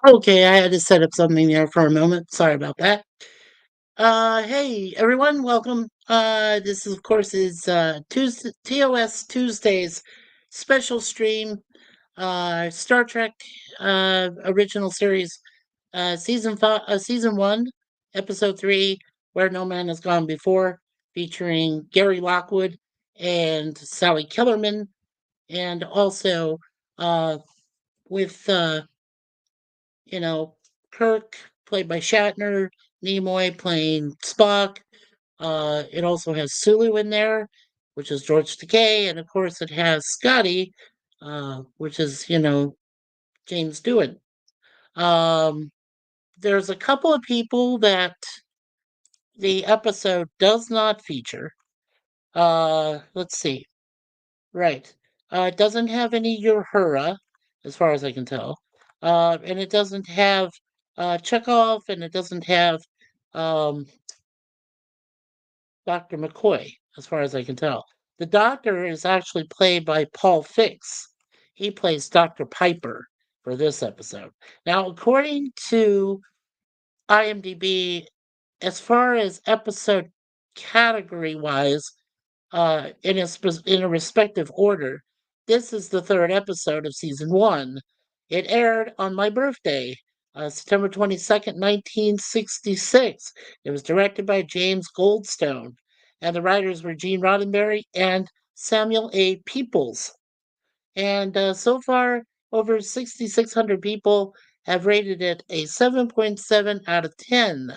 Okay, I had to set up something there for a moment. Sorry about that. Hey everyone, welcome. This is, of course, is Tuesday, TOS Tuesdays special stream. Star Trek original series, season 1, episode 3, Where No Man Has Gone Before, featuring Gary Lockwood and Sally Kellerman, and also uh, with you know, Kirk, played by Shatner, Nimoy playing Spock. It also has Sulu in there, which is George Takei, and of course it has Scotty, which is, James Doohan. Um, there's a couple of people that the episode does not feature. Let's see. Right. It doesn't have any Uhura, as far as I can tell. And it doesn't have Chekhov, and it doesn't have um, Dr. McCoy, as far as I can tell. The doctor is actually played by Paul Fix. He plays Dr. Piper for this episode. Now, according to IMDb, as far as episode category wise, in a respective order. This is the third episode of season 1. It aired on my birthday, September 22nd, 1966. It was directed by James Goldstone, and the writers were Gene Roddenberry and Samuel A. Peoples. And so far, over 6,600 people have rated it a 7.7 out of 10,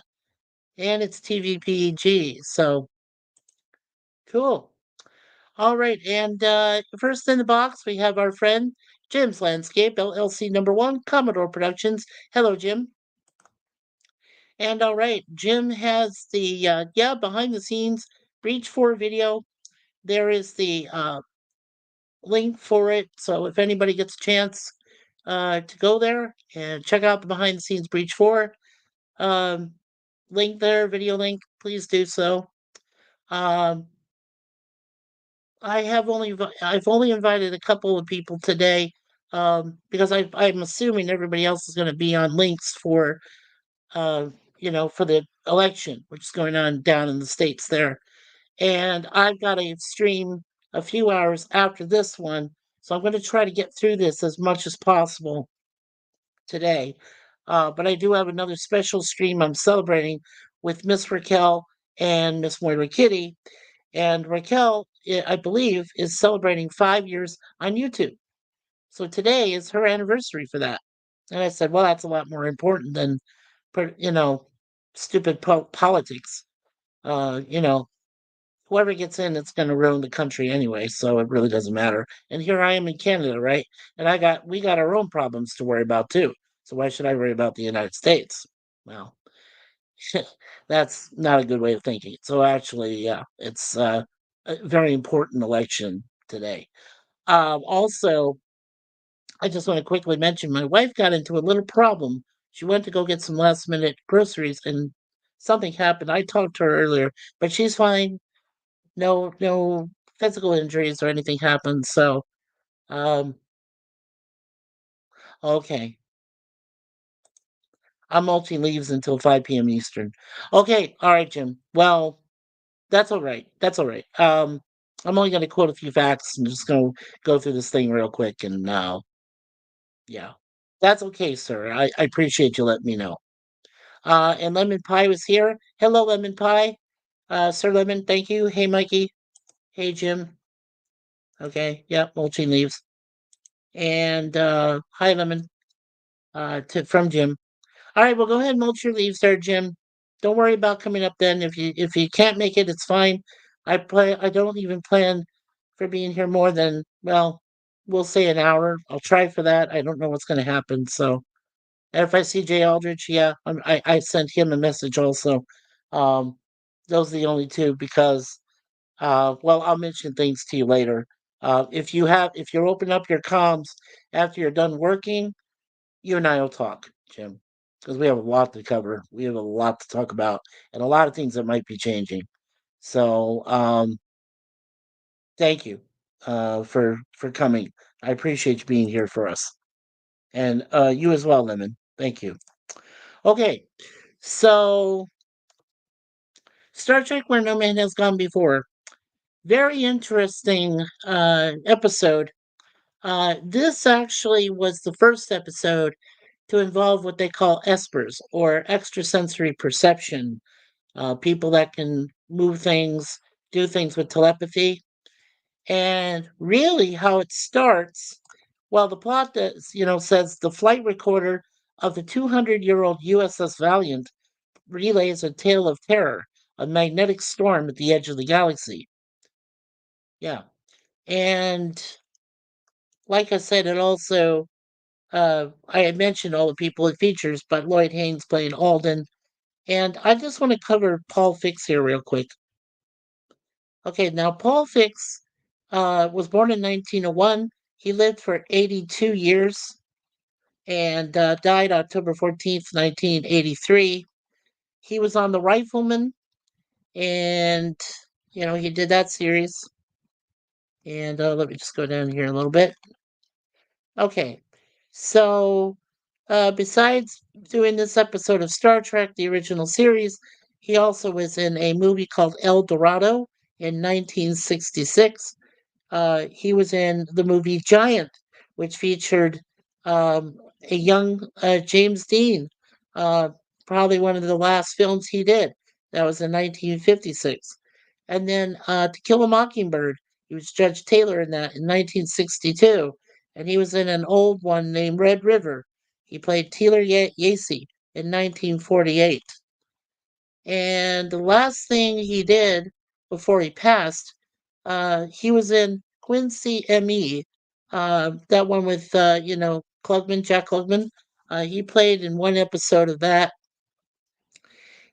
and it's TVPG. So cool. All right, and first in the box, we have our friend Jim's Landscape, LLC number 1, Commodore Productions. Hello, Jim. And all right, Jim has the, behind the scenes Breach 4 video. There is the link for it. So if anybody gets a chance to go there and check out the behind the scenes Breach 4, um, link there, video link, please do so. Um, I've only invited a couple of people today, because I'm assuming everybody else is going to be on links for uh, for the election, which is going on down in the states there. And I've got a stream a few hours after this one, so I'm going to try to get through this as much as possible today. But I do have another special stream I'm celebrating with Miss Raquel and Miss Moira Kitty, and Raquel, I believe, is celebrating 5 years on YouTube. So today is her anniversary for that. And I said, well, that's a lot more important than, you know, stupid politics. You know, whoever gets in, it's going to ruin the country anyway. So it really doesn't matter. And here I am in Canada, right? And we got our own problems to worry about too. So why should I worry about the United States? Well, that's not a good way of thinking. So actually, yeah, it's a very important election today. Also, I just want to quickly mention my wife got into a little problem. She went to go get some last minute groceries and something happened. I talked to her earlier, but she's fine. No physical injuries or anything happened. So, um, okay. I'm mulching leaves until 5 p.m. Eastern. Okay, all right, Jim. Well, that's all right. That's all right. I'm only going to quote a few facts and just going to go through this thing real quick. And yeah, that's okay, sir. I appreciate you letting me know. And Lemon Pie was here. Hello, Lemon Pie. Sir Lemon, thank you. Hey, Mikey. Hey, Jim. Okay, yep, mulching leaves. And hi, Lemon. From Jim. All right, well, go ahead and mulch your leaves there, Jim. Don't worry about coming up then. If you can't make it, it's fine. I don't even plan for being here more than, well, we'll say an hour. I'll try for that. I don't know what's going to happen. So if I see Jay Aldrich, yeah, I sent him a message also. Um, those are the only two because, well, I'll mention things to you later. If you open up your comms after you're done working, you and I will talk, Jim, because we have a lot to cover. We have a lot to talk about, and a lot of things that might be changing. So, thank you for coming. I appreciate you being here for us, and you as well, Lemon. Thank you. Okay, so Star Trek Where No Man Has Gone Before. Very interesting episode. This actually was the first episode to involve what they call espers, or extrasensory perception. People that can move things, do things with telepathy. And really, how it starts, well, the plot does, says the flight recorder of the 200-year-old USS Valiant relays a tale of terror, a magnetic storm at the edge of the galaxy. Yeah. And like I said, it also, I had mentioned all the people it features, but Lloyd Haynes playing Alden. And I just want to cover Paul Fix here real quick. Okay, now Paul Fix was born in 1901. He lived for 82 years and died October 14th, 1983. He was on The Rifleman, and, he did that series. And let me just go down here a little bit. Okay, so besides doing this episode of Star Trek, the original series, he also was in a movie called El Dorado in 1966. He was in the movie Giant, which featured a young James Dean, uh, probably one of the last films he did. That was in 1956. And then To Kill a Mockingbird, he was Judge Taylor in that in 1962. And he was in an old one named Red River. He played Taylor Yacy in 1948. And the last thing he did before he passed, he was in Quincy M.E., that one with, Klugman, Jack Klugman. He played in one episode of that.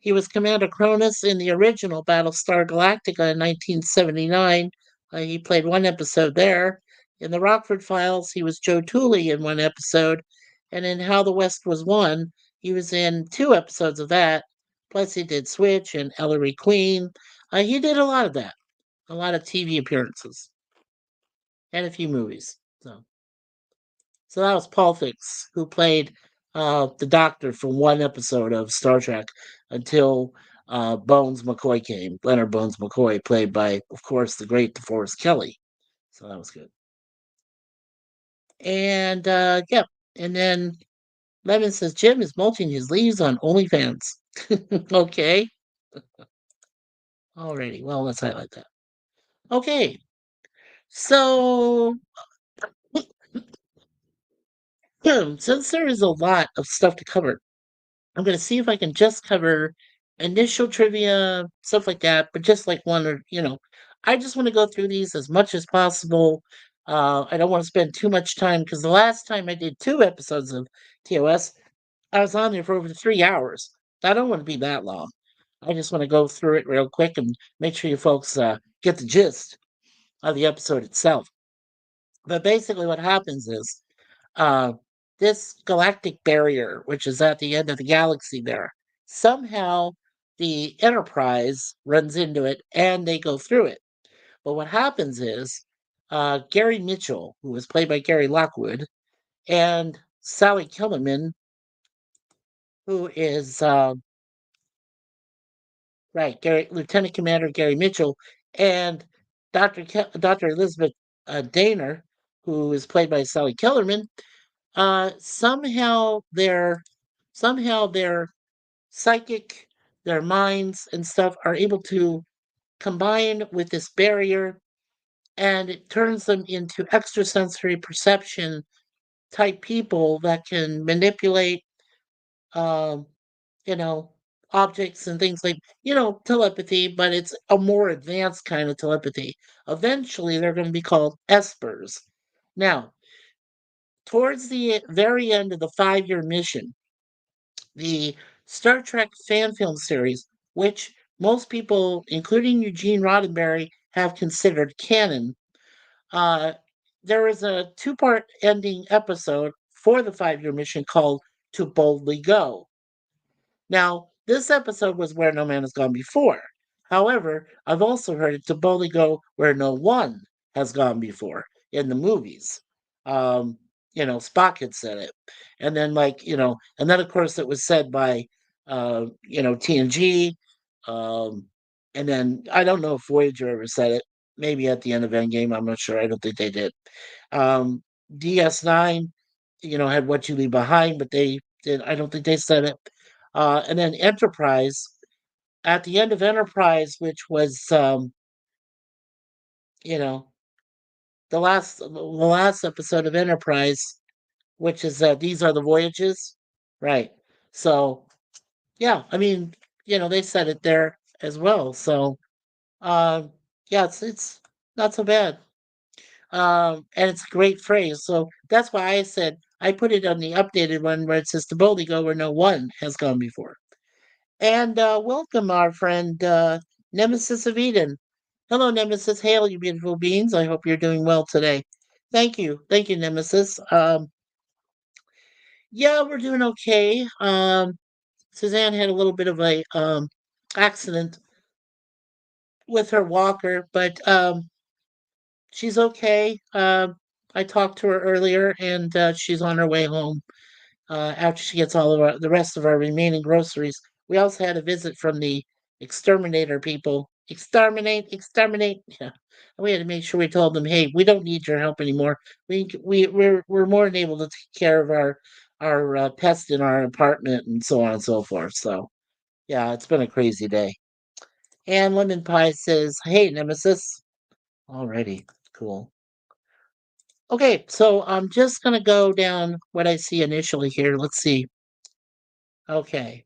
He was Commander Cronus in the original Battlestar Galactica in 1979. He played one episode there. In the Rockford Files, he was Joe Tooley in one episode. And in How the West Was Won, he was in two episodes of that. Plus, he did Switch and Ellery Queen. He did a lot of that, a lot of TV appearances, and a few movies. So that was Paul Fix, who played the Doctor for one episode of Star Trek until Bones McCoy came. Leonard Bones McCoy, played by, of course, the great DeForest Kelly. So that was good. And yeah, and then Lemon says Jim is mulching his leaves on OnlyFans. Okay. Alrighty. Well, let's highlight that. Okay. So since there is a lot of stuff to cover, I'm going to see if I can just cover initial trivia, stuff like that, but just like one or, I just want to go through these as much as possible. I don't want to spend too much time because the last time I did two episodes of TOS, I was on there for over 3 hours. I don't want to be that long. I just want to go through it real quick and make sure you folks get the gist of the episode itself. But basically, what happens is uh, this galactic barrier, which is at the end of the galaxy there, somehow the Enterprise runs into it and they go through it. But what happens is Gary Mitchell, who was played by Gary Lockwood, and Sally Kellerman, who is right, Lieutenant Commander Gary Mitchell, and Dr. Elizabeth Daner, who is played by Sally Kellerman, somehow their psychic, their minds and stuff are able to combine with this barrier, and it turns them into extrasensory perception type people that can manipulate, um, you know, objects and things like, telepathy, but it's a more advanced kind of telepathy. Eventually, they're going to be called espers. Now, towards the very end of the 5-year mission, the Star Trek fan film series, which most people, including Eugene Roddenberry, have considered canon, uh, there is a two-part ending episode for the 5-year mission called To Boldly Go. Now, this episode was Where No Man Has Gone Before. However, I've also heard it To Boldly Go Where No One Has Gone Before in the movies. Um, Spock had said it. And then, and then, of course, it was said by, TNG. Um, and then I don't know if Voyager ever said it. Maybe at the end of Endgame. I'm not sure. I don't think they did. Um, DS9, had What You Leave Behind, but they did. I don't think they said it. And then Enterprise, at the end of Enterprise, which was, you know, the last episode of Enterprise, which is These Are the Voyages. Right. So, yeah, I mean, they said it there as well. So, uh, yeah, it's not so bad. And it's a great phrase. So that's why I said I put it on the updated one where it says to boldly go where no one has gone before. And welcome, our friend Nemesis of Eden. Hello, Nemesis. Hail, you beautiful beings. I hope you're doing well today. Thank you. Thank you, Nemesis. Yeah, we're doing okay. Suzanne had a little bit of a accident with her walker, but she's okay. I talked to her earlier, and she's on her way home after she gets all of the rest of our remaining groceries. We also had a visit from the exterminator people. Exterminate, exterminate. Yeah. And we had to make sure we told them, hey, we don't need your help anymore. We're more than able to take care of our pests in our apartment and so on and so forth. So yeah, it's been a crazy day. And Lemon Pie says, hey, Nemesis. Alrighty, cool. Okay, so I'm just gonna go down what I see initially here. Let's see. Okay.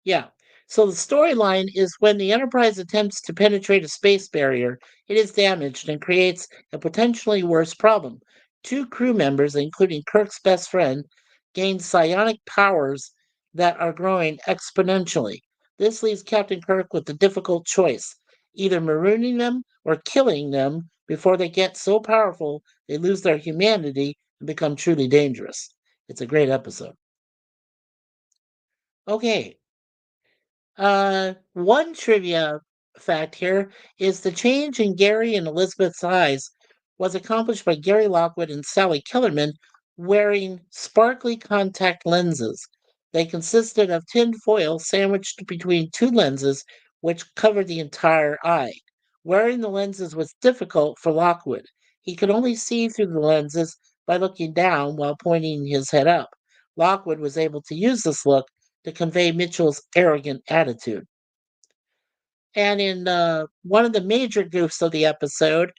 Yeah. So the storyline is when the Enterprise attempts to penetrate a space barrier, it is damaged and creates a potentially worse problem. Two crew members, including Kirk's best friend, gain psionic powers that are growing exponentially. This leaves Captain Kirk with the difficult choice, either marooning them or killing them before they get so powerful they lose their humanity and become truly dangerous. It's a great episode. Okay, one trivia fact here is the change in Gary and Elizabeth's eyes was accomplished by Gary Lockwood and Sally Kellerman wearing sparkly contact lenses. They consisted of tin foil sandwiched between two lenses, which covered the entire eye. Wearing the lenses was difficult for Lockwood. He could only see through the lenses by looking down while pointing his head up. Lockwood was able to use this look to convey Mitchell's arrogant attitude. And in one of the major goofs of the episode,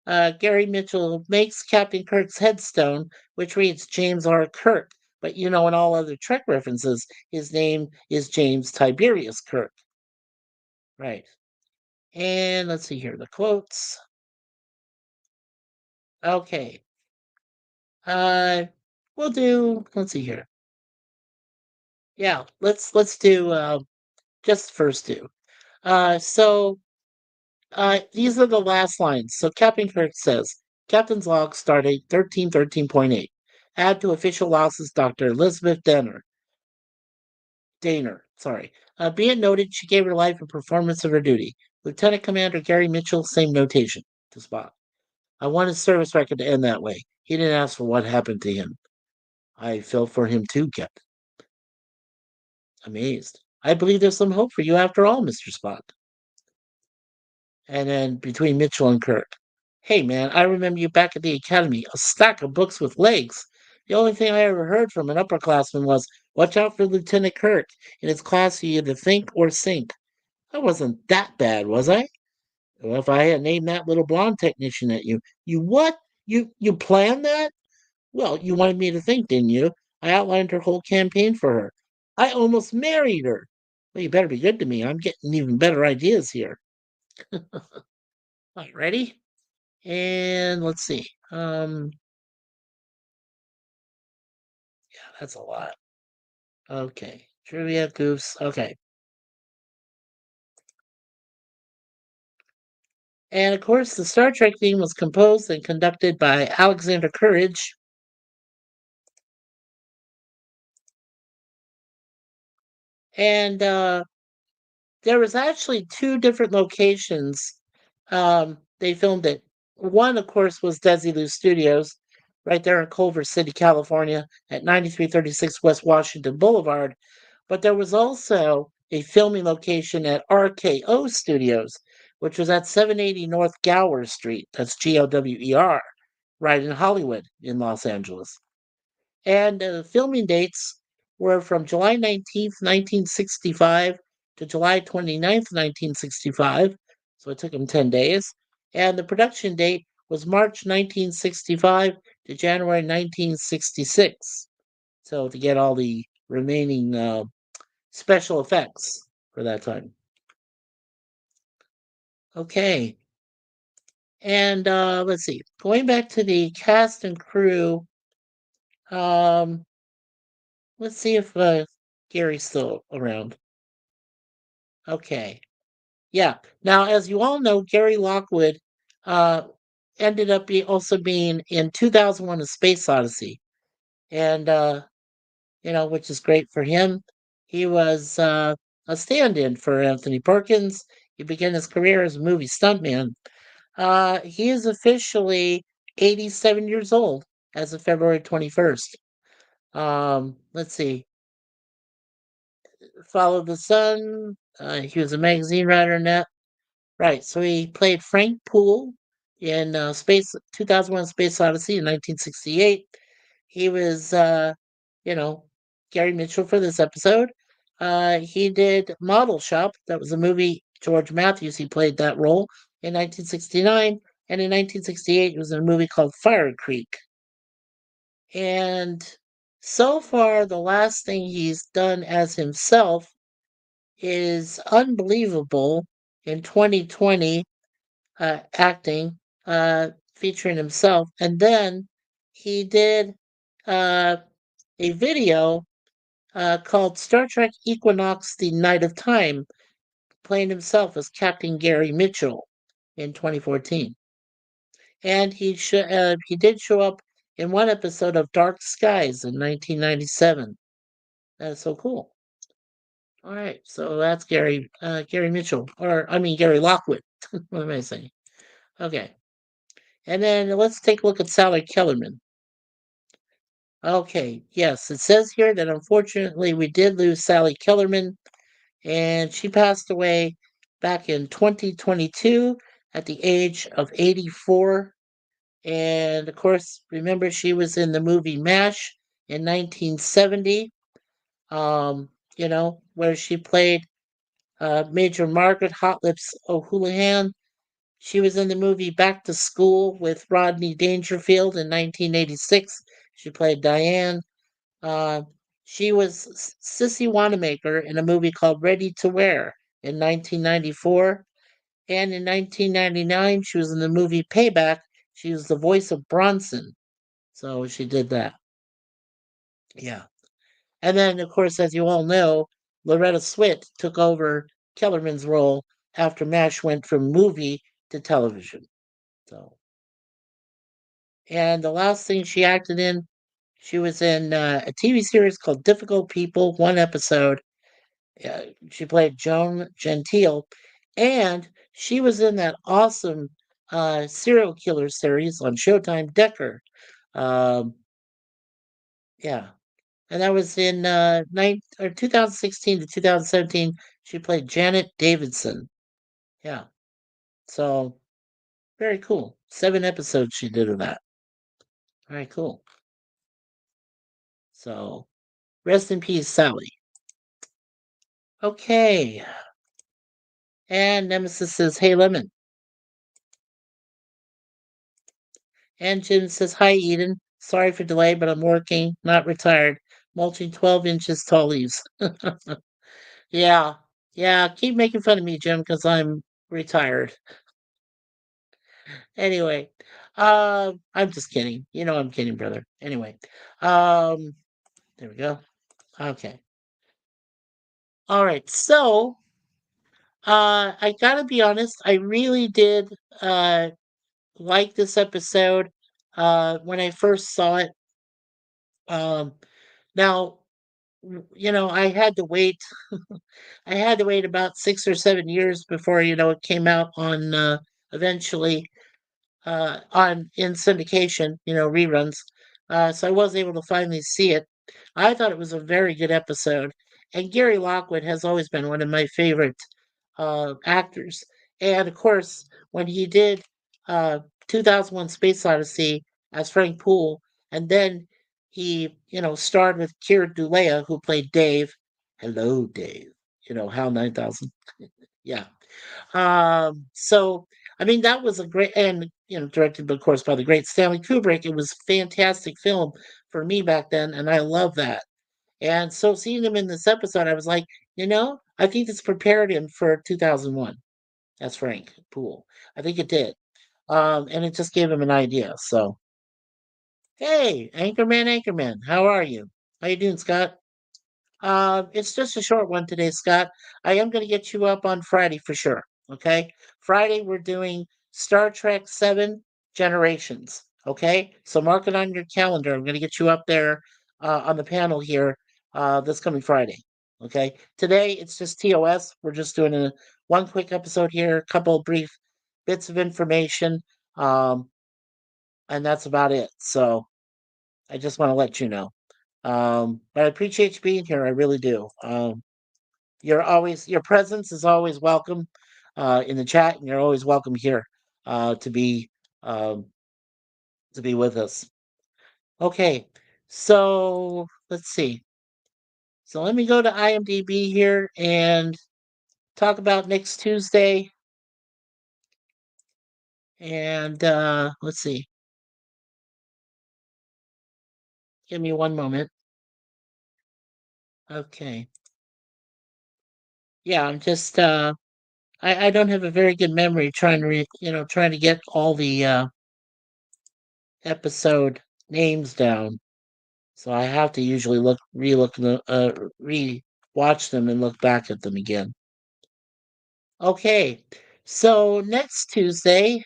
Gary Mitchell makes Captain Kirk's headstone, which reads James R. Kirk. But in all other Trek references, his name is James Tiberius Kirk. Right. And let's see here, the quotes. Okay. Uh, we'll do. Let's see here. Yeah, let's do just the first two. So these are the last lines. So Captain Kirk says, Captain's log stardate 1313.8. Add to official losses Dr. Elizabeth Daner. Sorry. Be it noted, she gave her life in performance of her duty. Lieutenant Commander Gary Mitchell, same notation to Spock. I want his service record to end that way. He didn't ask for what happened to him. I felt for him too, Captain. Amazed. I believe there's some hope for you after all, Mr. Spock. And then between Mitchell and Kirk. Hey, man, I remember you back at the academy, a stack of books with legs. The only thing I ever heard from an upperclassman was, watch out for Lieutenant Kirk. In his class, you either think or sink. I wasn't that bad, was I? Well, if I had named that little blonde technician at you. You what? You planned that? Well, you wanted me to think, didn't you? I outlined her whole campaign for her. I almost married her. Well, you better be good to me. I'm getting even better ideas here. All right, ready? And let's see. Yeah, that's a lot. Okay. Trivia goofs. Okay. And of course, the Star Trek theme was composed and conducted by Alexander Courage. And there was actually two different locations they filmed it. One, of course, was Desilu Studios, right there in Culver City, California, at 9336 West Washington Boulevard. But there was also a filming location at RKO Studios, which was at 780 North Gower Street. That's Gower, right in Hollywood, in Los Angeles. And the filming dates were from July 19th, 1965 to July 29th, 1965. So it took them 10 days. And the production date was March 1965 to January 1966. So to get all the remaining special effects for that time. Okay. And let's see. Going back to the cast and crew, um, let's see if Gary's still around. Okay. Yeah. Now, as you all know, Gary Lockwood uh, ended up also being in 2001: A Space Odyssey, and which is great for him. He was a stand-in for Anthony Perkins. He began his career as a movie stuntman. He is officially 87 years old as of February 21st. Let's see. Follow the Sun. He was a magazine writer in that. Right. So he played Frank Poole in Space 2001: Space Odyssey in 1968. He was, you know, Gary Mitchell for this episode. He did Model Shop. That was a movie. George Matthews. He played that role in 1969, and in 1968, it was in a movie called Fire Creek. And so far, the last thing he's done as himself is Unbelievable in 2020, acting, featuring himself. And then he did uh, a video called Star Trek Equinox: The Night of Time, playing himself as Captain Gary Mitchell in 2014. And he did show up in one episode of Dark Skies in 1997. That's so cool. All right, so that's Gary Mitchell, or I mean Gary Lockwood. What am I saying? Okay, and then let's take a look at Sally Kellerman. Okay, yes, it says here that unfortunately we did lose Sally Kellerman, and she passed away back in 2022 at the age of 84. And of course, remember she was in the movie MASH in 1970, where she played Major Margaret Hot Lips O'Houlihan. She was in the movie Back to School with Rodney Dangerfield in 1986. She played Diane. Uh, she was Sissy Wanamaker in a movie called Ready to Wear in 1994. And in 1999, she was in the movie Payback. She was the voice of Bronson. So she did that. Yeah. And then, of course, as you all know, Loretta Swit took over Kellerman's role after MASH went from movie to television. So, and the last thing she acted in, she was in a TV series called Difficult People, one episode. She played Joan Gentile, and she was in that awesome serial killer series on Showtime, Decker. Um, yeah, and that was in 2016 to 2017. She played Janet Davidson. Yeah, so very cool. 7 episodes she did of that. Very cool. So rest in peace, Sally. Okay, and Nemesis says, "Hey, Lemon." And Jim says, "Hi, Eden. Sorry for delay, but I'm working, not retired. Mulching 12 inches tall leaves." Yeah, yeah. Keep making fun of me, Jim, because I'm retired. Anyway, I'm just kidding. You know I'm kidding, brother. Anyway, um, there we go. Okay. All right. So, I gotta be honest. I really did like this episode when I first saw it. Um, now, I had to wait. I had to wait about 6 or 7 years before it came out on eventually on in syndication, reruns. so I was able to finally see it. I thought it was a very good episode, and Gary Lockwood has always been one of my favorite actors. And of course, when he did uh, 2001: Space Odyssey as Frank Poole, and then he, starred with Keir Dullea, who played Dave. Hello, Dave. HAL 9000. Yeah. So I mean that was a great, and directed of course by the great Stanley Kubrick. It was a fantastic film for me back then, and I love that. And so seeing him in this episode, I was like, I think this prepared him for 2001. That's Frank Poole. I think it did. And it just gave him an idea. So hey, Anchorman, how are you? How you doing, Scott? It's just a short one today, Scott. I am going to get you up on Friday for sure. Okay. Friday, we're doing Star Trek 7 Generations. Okay. So mark it on your calendar. I'm going to get you up there on the panel here this coming Friday. Okay. Today, it's just TOS. We're just doing one quick episode here, a couple of brief bits of information. Um, and that's about it. So I just want to let you know. But I appreciate you being here. I really do. Your presence is always welcome in the chat, and you're always welcome here to be um, with us. Okay, so let's see. So let me go to IMDb here and talk about next Tuesday. And let's see. Give me one moment. Okay. Yeah, I'm just I don't have a very good memory trying to trying to get all the episode names down. So I have to usually re-watch them and look back at them again. Okay, so next Tuesday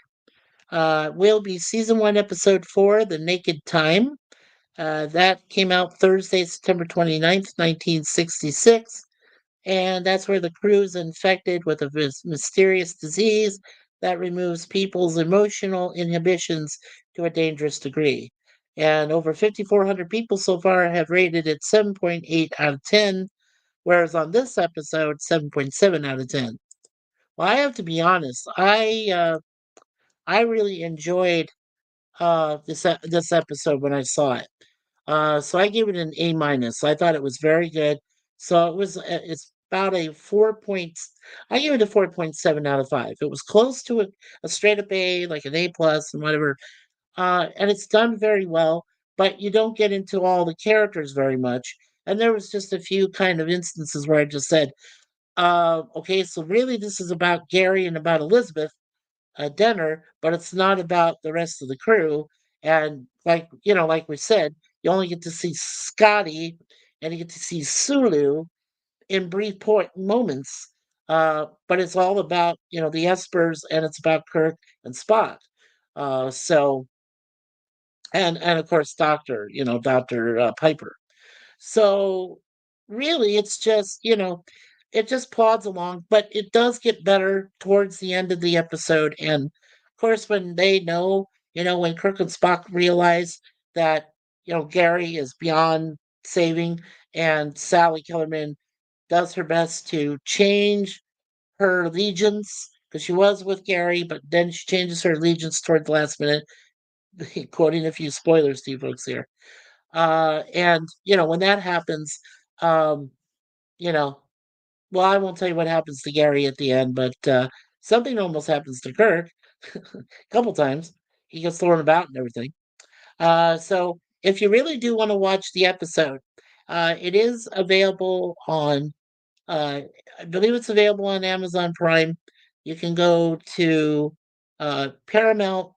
will be season 1, episode 4, The Naked Time. That came out Thursday, September 29th, 1966. And that's where the crew is infected with a mysterious disease that removes people's emotional inhibitions to a dangerous degree. And over 5,400 people so far have rated it 7.8 out of 10, whereas on this episode, 7.7 out of 10. Well, I have to be honest. I really enjoyed this episode when I saw it. So I gave it an A minus. I thought it was very good. So it's about a 4 points. I gave it a 4.7 out of 5. It was close to a straight up A, like an A plus and whatever. And it's done very well, but you don't get into all the characters very much. And there was just a few kind of instances where I just said, okay, so really this is about Gary and about Elizabeth Denner, but it's not about the rest of the crew. And like we said, you only get to see Scotty and you get to see Sulu in brief moments. But it's all about the Espers, and it's about Kirk and Spock. So and of course Doctor Piper. So really, it's just, it just plods along, but it does get better towards the end of the episode. And of course, when they know, when Kirk and Spock realize that, Gary is beyond saving, and Sally Kellerman does her best to change her allegiance because she was with Gary, but then she changes her allegiance toward the last minute, quoting a few spoilers to you folks here. And when that happens, um, you know, well, I won't tell you what happens to Gary at the end, but something almost happens to Kirk a couple times. He gets thrown about and everything. So if you really do want to watch the episode, it is available on. Uh, I believe it's available on Amazon Prime. You can go to Paramount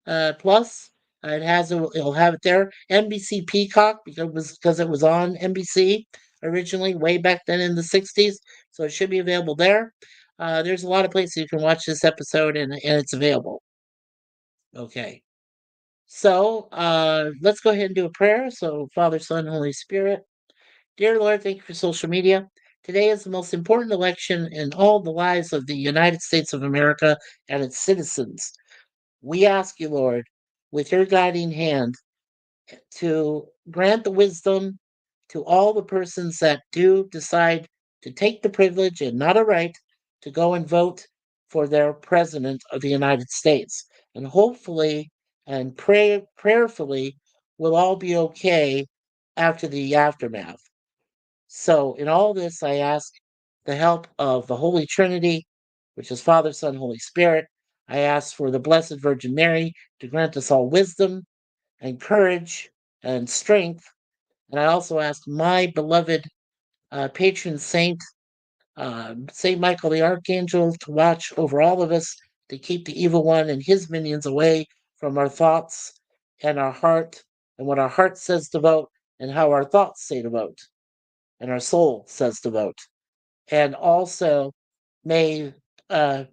Plus. It'll have it there. NBC Peacock because it was on NBC originally way back then in the 60s, so it should be available there. There's a lot of places you can watch this episode, and it's available. Okay. So let's go ahead and do a prayer. So Father, Son, Holy Spirit. Dear Lord, thank you for social media. Today is the most important election in all the lives of the United States of America and its citizens. We ask you, Lord, with your guiding hand, to grant the wisdom to all the persons that do decide to take the privilege and not a right to go and vote for their president of the United States. And hopefully and prayerfully we'll all be okay after the aftermath. So, in all this, I ask the help of the Holy Trinity, which is Father, Son, Holy Spirit. I ask for the Blessed Virgin Mary to grant us all wisdom and courage and strength. And I also ask my beloved patron saint, Saint Michael the Archangel, to watch over all of us, to keep the evil one and his minions away from our thoughts and our heart, and what our heart says to vote, and how our thoughts say to vote, and our soul says to vote. And also, may uh,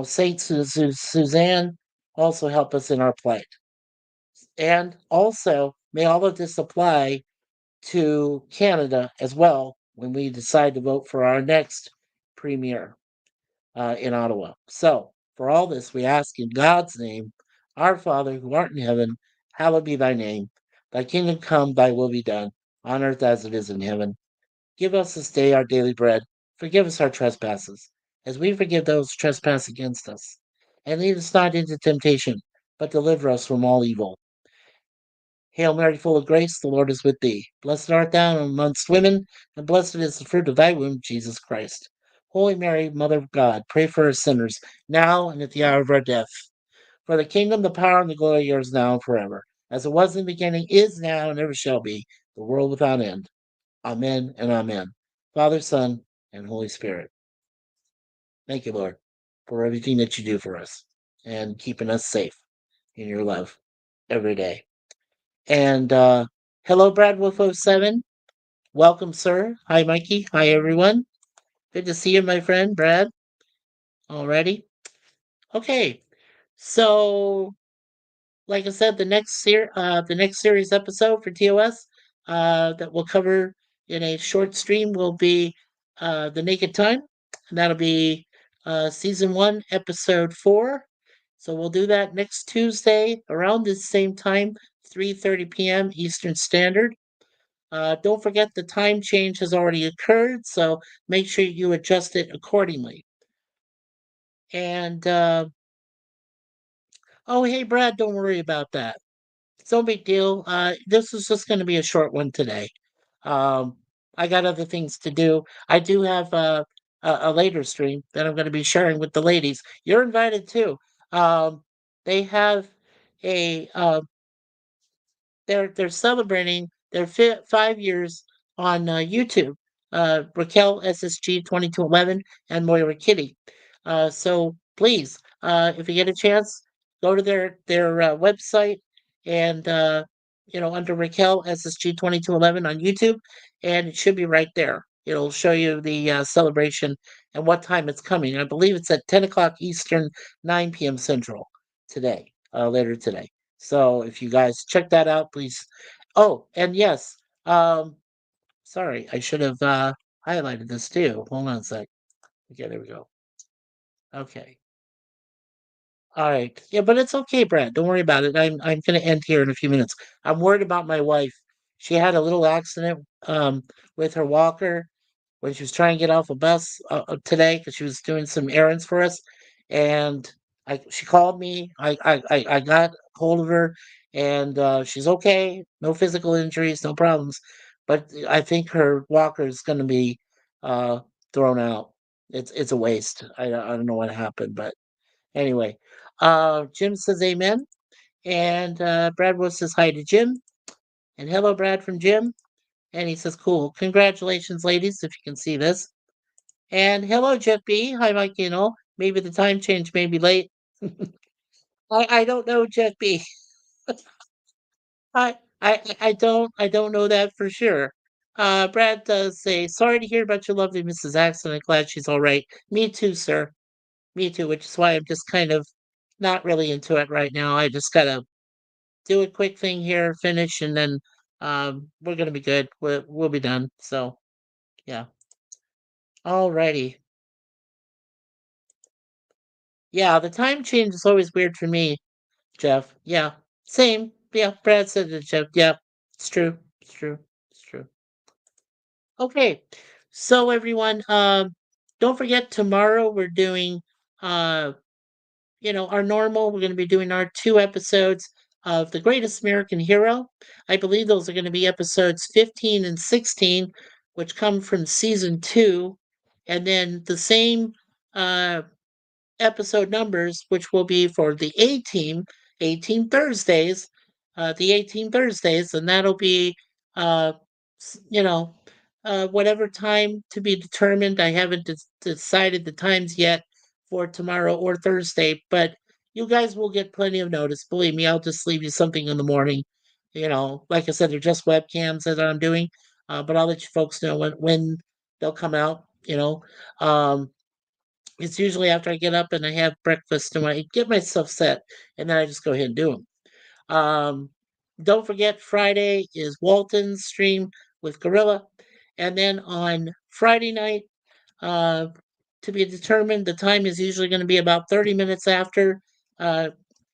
Saint Suzanne also help us in our plight. And also, may all of this apply to Canada as well when we decide to vote for our next premier in Ottawa. So, for all this, we ask in God's name, Our Father who art in heaven, hallowed be thy name. Thy kingdom come, thy will be done, on earth as it is in heaven. Give us this day our daily bread. Forgive us our trespasses, as we forgive those who trespass against us. And lead us not into temptation, but deliver us from all evil. Hail Mary, full of grace, the Lord is with thee. Blessed art thou amongst women, and blessed is the fruit of thy womb, Jesus Christ. Holy Mary, Mother of God, pray for us sinners, now and at the hour of our death. For the kingdom, the power, and the glory are yours now and forever, as it was in the beginning, is now, and ever shall be, the world without end. Amen and amen. Father, Son, and Holy Spirit. Thank you, Lord, for everything that you do for us and keeping us safe in your love every day. And hello, Brad Wolf 07. Welcome, sir. Hi, Mikey. Hi, everyone. Good to see you, my friend, Brad. Already. Okay. So, like I said, the next series episode for TOS that we'll cover in a short stream will be The Naked Time. And that'll be season 1, episode 4. So we'll do that next Tuesday around this same time, 3:30 p.m. Eastern Standard. Don't forget the time change has already occurred, so make sure you adjust it accordingly. And oh, hey, Brad, don't worry about that. It's no big deal. This is just going to be a short one today. Um, I got other things to do. I do have a later stream that I'm going to be sharing with the ladies. You're invited too. Um, they have a they're celebrating their 5 years on YouTube. Raquel SSG 2211 and Moira Kitty. So please, if you get a chance, go to their website and under Raquel SSG 2211 on YouTube, and it should be right there. It'll show you the celebration and what time it's coming. I believe it's at 10 o'clock Eastern, 9 p.m. Central today, later today. So if you guys check that out, please. Oh, and yes, um, sorry, I should have highlighted this too. Hold on a sec. Okay, there we go. Okay. All right. Yeah, but it's okay, Brad. Don't worry about it. I'm gonna end here in a few minutes. I'm worried about my wife. She had a little accident with her walker when she was trying to get off a bus today because she was doing some errands for us, and she called me. I got hold of her, and she's okay. No physical injuries, no problems, but I think her walker is going to be uh, thrown out. It's a waste. I don't know what happened, but anyway, Jim says amen, and Brad Wolf says hi to Jim, and hello, Brad from Jim. And he says, cool. Congratulations, ladies, if you can see this. And hello, Jeff B. Hi, Mike. Maybe the time change may be late. I don't know, Jeff B. I don't know that for sure. Brad does say, sorry to hear about your lovely Mrs. Axon. I'm glad she's all right. Me too, sir. Me too, which is why I'm just kind of not really into it right now. I just gotta do a quick thing here, finish, and then we're gonna be good. We'll be done. So yeah. Alrighty. Yeah, the time change is always weird for me, Jeff. Yeah, same. Yeah, Brad said the joke. Yeah, it's true. It's true. It's true. Okay, so everyone, don't forget tomorrow we're doing, uh, our normal. We're going to be doing our 2 episodes of The Greatest American Hero. I believe those are going to be episodes 15 and 16, which come from season 2, and then the same uh, episode numbers, which will be for the A team, 18 Thursdays, the 18 Thursdays, and that'll be, uh, whatever time to be determined. I haven't decided the times yet for tomorrow or Thursday, but you guys will get plenty of notice. Believe me, I'll just leave you something in the morning. Like I said, they're just webcams that I'm doing, but I'll let you folks know when they'll come out. It's usually after I get up and I have breakfast and I get myself set, and then I just go ahead and do them. Don't forget, Friday is Walton's stream with Gorilla. And then on Friday night, uh, to be determined, the time is usually going to be about 30 minutes after uh,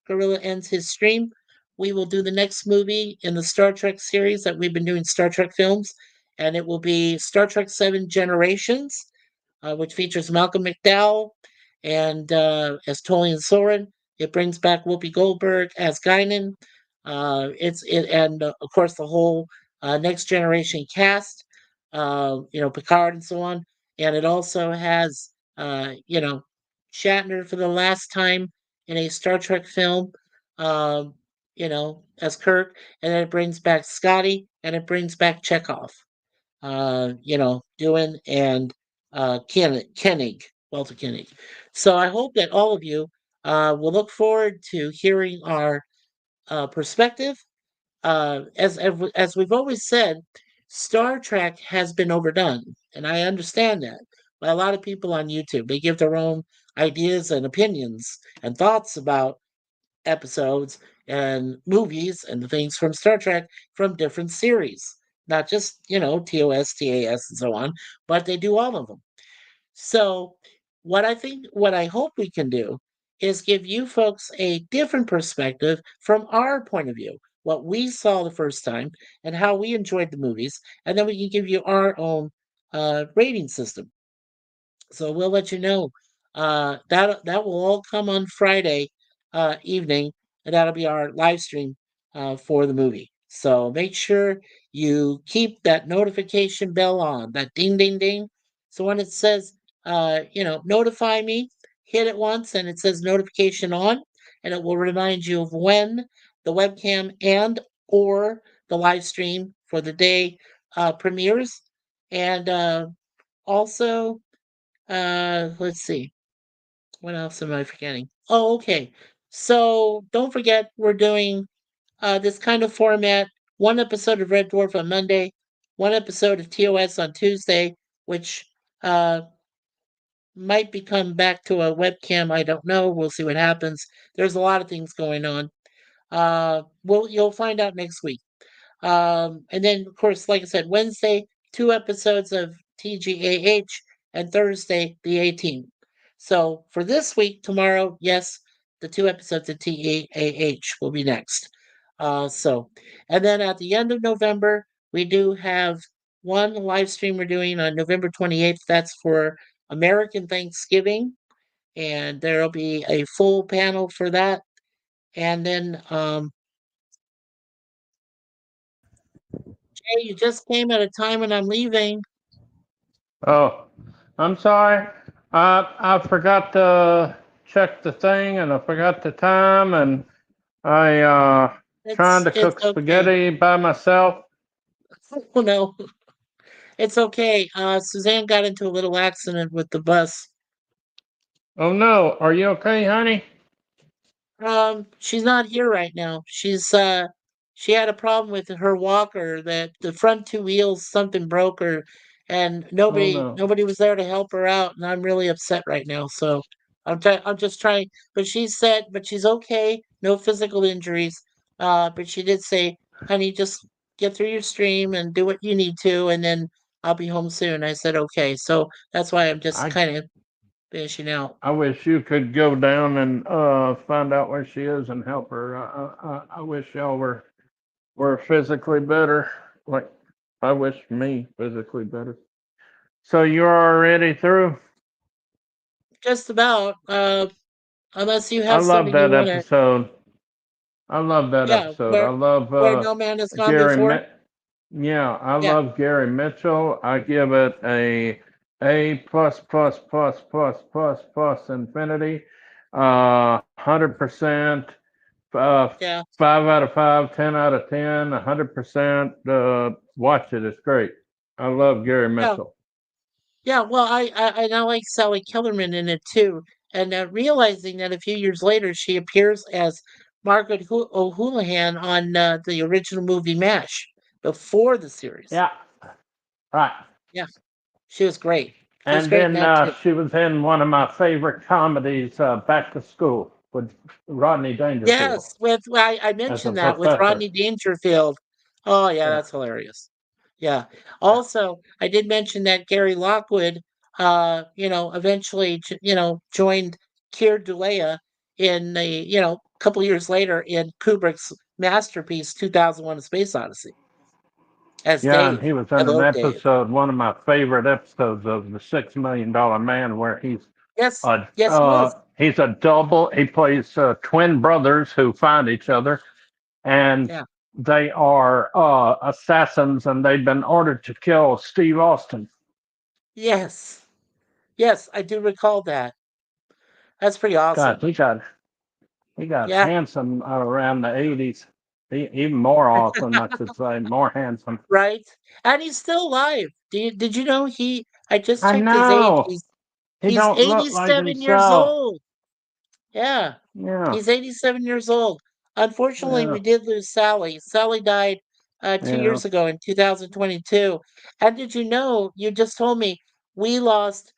Gorilla ends his stream. We will do the next movie in the Star Trek series that we've been doing, Star Trek films, and it will be Star Trek 7 Generations, which features Malcolm McDowell and as Tolian Soren. It brings back Whoopi Goldberg as Guinan. And of course the whole Next Generation cast, Picard and so on. And it also has Shatner for the last time in a Star Trek film, um, as Kirk, and then it brings back Scotty and it brings back Chekhov, Doohan and Koenig, Walter Koenig. So I hope that all of you will look forward to hearing our perspective. As we've always said, Star Trek has been overdone, and I understand that. By a lot of people on YouTube, they give their own ideas and opinions and thoughts about episodes and movies and the things from Star Trek from different series. Not just, TOS, TAS, and so on, but they do all of them. So, what I hope we can do is give you folks a different perspective from our point of view, what we saw the first time and how we enjoyed the movies, and then we can give you our own rating system. So we'll let you know. That will all come on Friday evening, and that'll be our live stream for the movie. So make sure you keep that notification bell on, that ding ding ding. So when it says, notify me, hit it once, and it says notification on, and it will remind you of when the webcam and or the live stream for the day premieres, and also let's see. What else am I forgetting? Oh, okay. So don't forget we're doing this kind of format. One episode of Red Dwarf on Monday, one episode of TOS on Tuesday, which uh might become back to a webcam. I don't know. We'll see what happens. There's a lot of things going on. You'll find out next week. And then, of course, like I said, Wednesday, 2 episodes of TGAH, and Thursday, the 18th. So for this week, tomorrow, yes, the 2 episodes of TGAH will be next. And then at the end of November, we do have one live stream we're doing on November 28th. That's for American Thanksgiving. And there'll be a full panel for that. And then Hey, you just came at a time when I'm leaving. Oh, I'm sorry. I forgot to check the thing and I forgot the time and I trying to It's cook okay. spaghetti by myself. Oh no, it's okay. Suzanne got into a little accident with the bus. Oh no, are you okay, honey? She's not here right now. She had a problem with her walker that the front 2 wheels something broke her, and Oh nobody no. nobody was there to help her out, and I'm really upset right now. So I'm just trying, but she said, but she's okay, no physical injuries. But she did say, honey, just get through your stream and do what you need to, and then I'll be home soon. I said okay. So that's why I'm just I kind of finishing out. I wish you could go down and find out where she is and help her. I wish y'all were were physically better. Like, I wish me physically better. So you're already through? Just about. Unless you I have love something you that want to. episode. I love that Yeah, episode. I love where no man has gone Gary. before. Yeah, I Yeah, love Gary Mitchell. I give it A plus plus plus plus plus plus infinity. 100%. Uh, yeah. 5 out of 5, 10 out of 10, 100%. Watch it. It's great. I love Gary Yeah, Mitchell. yeah. Well, I now like Sally Kellerman in it too, and realizing that a few years later she appears as Margaret O'Houlihan on the original movie MASH before the series. Yeah, right. Yeah, she was great. She was And great in then that too. she was in one of my favorite comedies, Back to School, with Rodney Dangerfield Yes, with I as a mentioned that with professor. Rodney Dangerfield. Oh yeah, Yeah. that's hilarious. Yeah. Yeah. Also, I did mention that Gary Lockwood, eventually, joined Keir Dullea in the, a couple years later in Kubrick's masterpiece, 2001: A Space Odyssey, as Yeah, and Dave. he was I in an love Dave. episode, one of my favorite episodes of The $6 Million Man, where Yes, yes, he was. he's a double. He plays twin brothers who find each other, and Yeah. they are assassins, and they've been ordered to kill Steve Austin. Yes. Yes, I do recall that. That's pretty God, awesome. he got Yeah. handsome around the '80s. Even more awesome, I should say, more handsome. Right? And he's still alive. Did you know I just I checked his age. know he He's don't look like 87 years himself. old. Yeah. Yeah, He's 87 years old. Unfortunately, yeah, we did lose Sally. Sally died 2 yeah. years ago in 2022. And did you know, you just told me we lost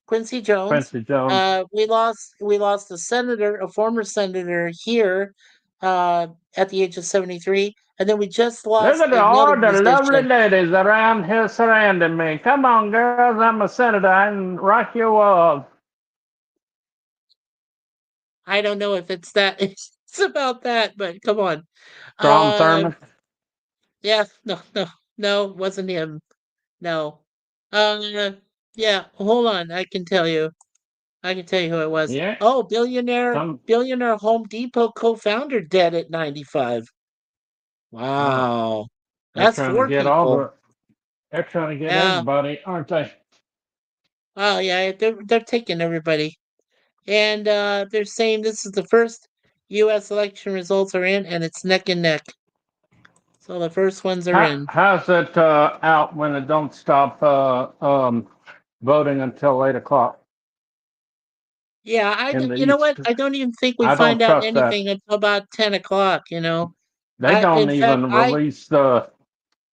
Quincy Jones. Quincy Jones. We lost a former senator here at the age of 73, and then we just Look lost at another all the lovely musician. ladies around here surrounding me. Come on, girls, I'm a senator. I can rock your world. I don't know if it's that it's about that, but come on. Strom Uh Thurmond. yeah, no, wasn't him. No. Uh yeah, hold on. I can tell you who it was. Yeah, Oh, billionaire some. billionaire Home Depot co-founder dead at 95. Oh, Wow. they're That's trying to four get all people. the. They're trying to get Yeah. everybody, aren't they? Oh yeah, they're taking everybody. And they're saying this is the first US election results are in and it's neck and neck. So the first ones are in. How's it out when it don't stop voting until 8 o'clock Yeah, in the you know what? east? I don't even think we I don't find out trust that. anything until about 10 o'clock. They In don't fact, even release the.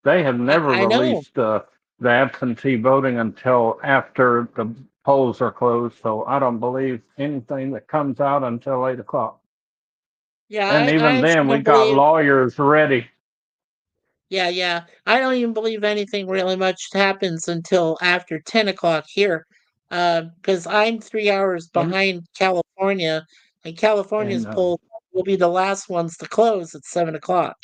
They have never I know. released the absentee voting until after the polls are closed. So I don't believe anything that comes out until 8 o'clock. Yeah, And I even actually then, we don't got believe. lawyers ready. Yeah, yeah. I don't even believe anything really much happens until after 10 o'clock here. Because I'm 3 hours And behind California, and California's and polls will be the last ones to close at 7 o'clock.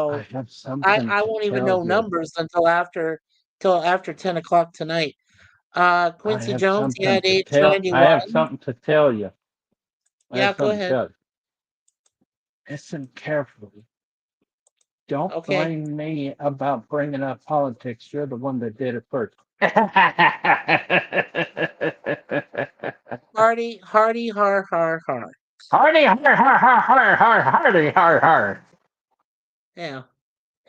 I So have I, something I to won't even tell know you. numbers till after 10 o'clock tonight. I Quincy have Jones, yeah, something at to age tell. I 91. have something to tell you. I Yeah, have go something to ahead. tell you. Listen carefully. Don't Okay. blame me about bringing up politics. You're the one that did it first. Hardy, har. Hardy, har, har, har, har, har, hardy, har, har. Yeah.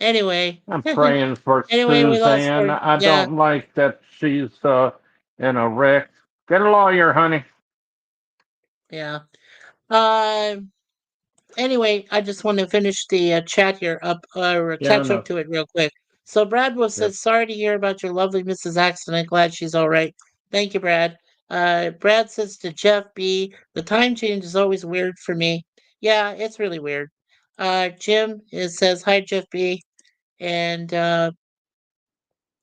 Anyway. I'm praying for Anyway, we lost Suzanne. our, I yeah, don't like that she's in a wreck. Get a lawyer, honey. yeah. Um, anyway, I just want to finish the chat here up or Yeah, catch up no. to it real quick. So Bradwell Yep. says, "Sorry to hear about your lovely Mrs. Accident. Glad she's all right. Thank you, Brad." Brad says to Jeff B, "The time change is always weird for me. Yeah, it's really weird." Jim says, "Hi, Jeff B," and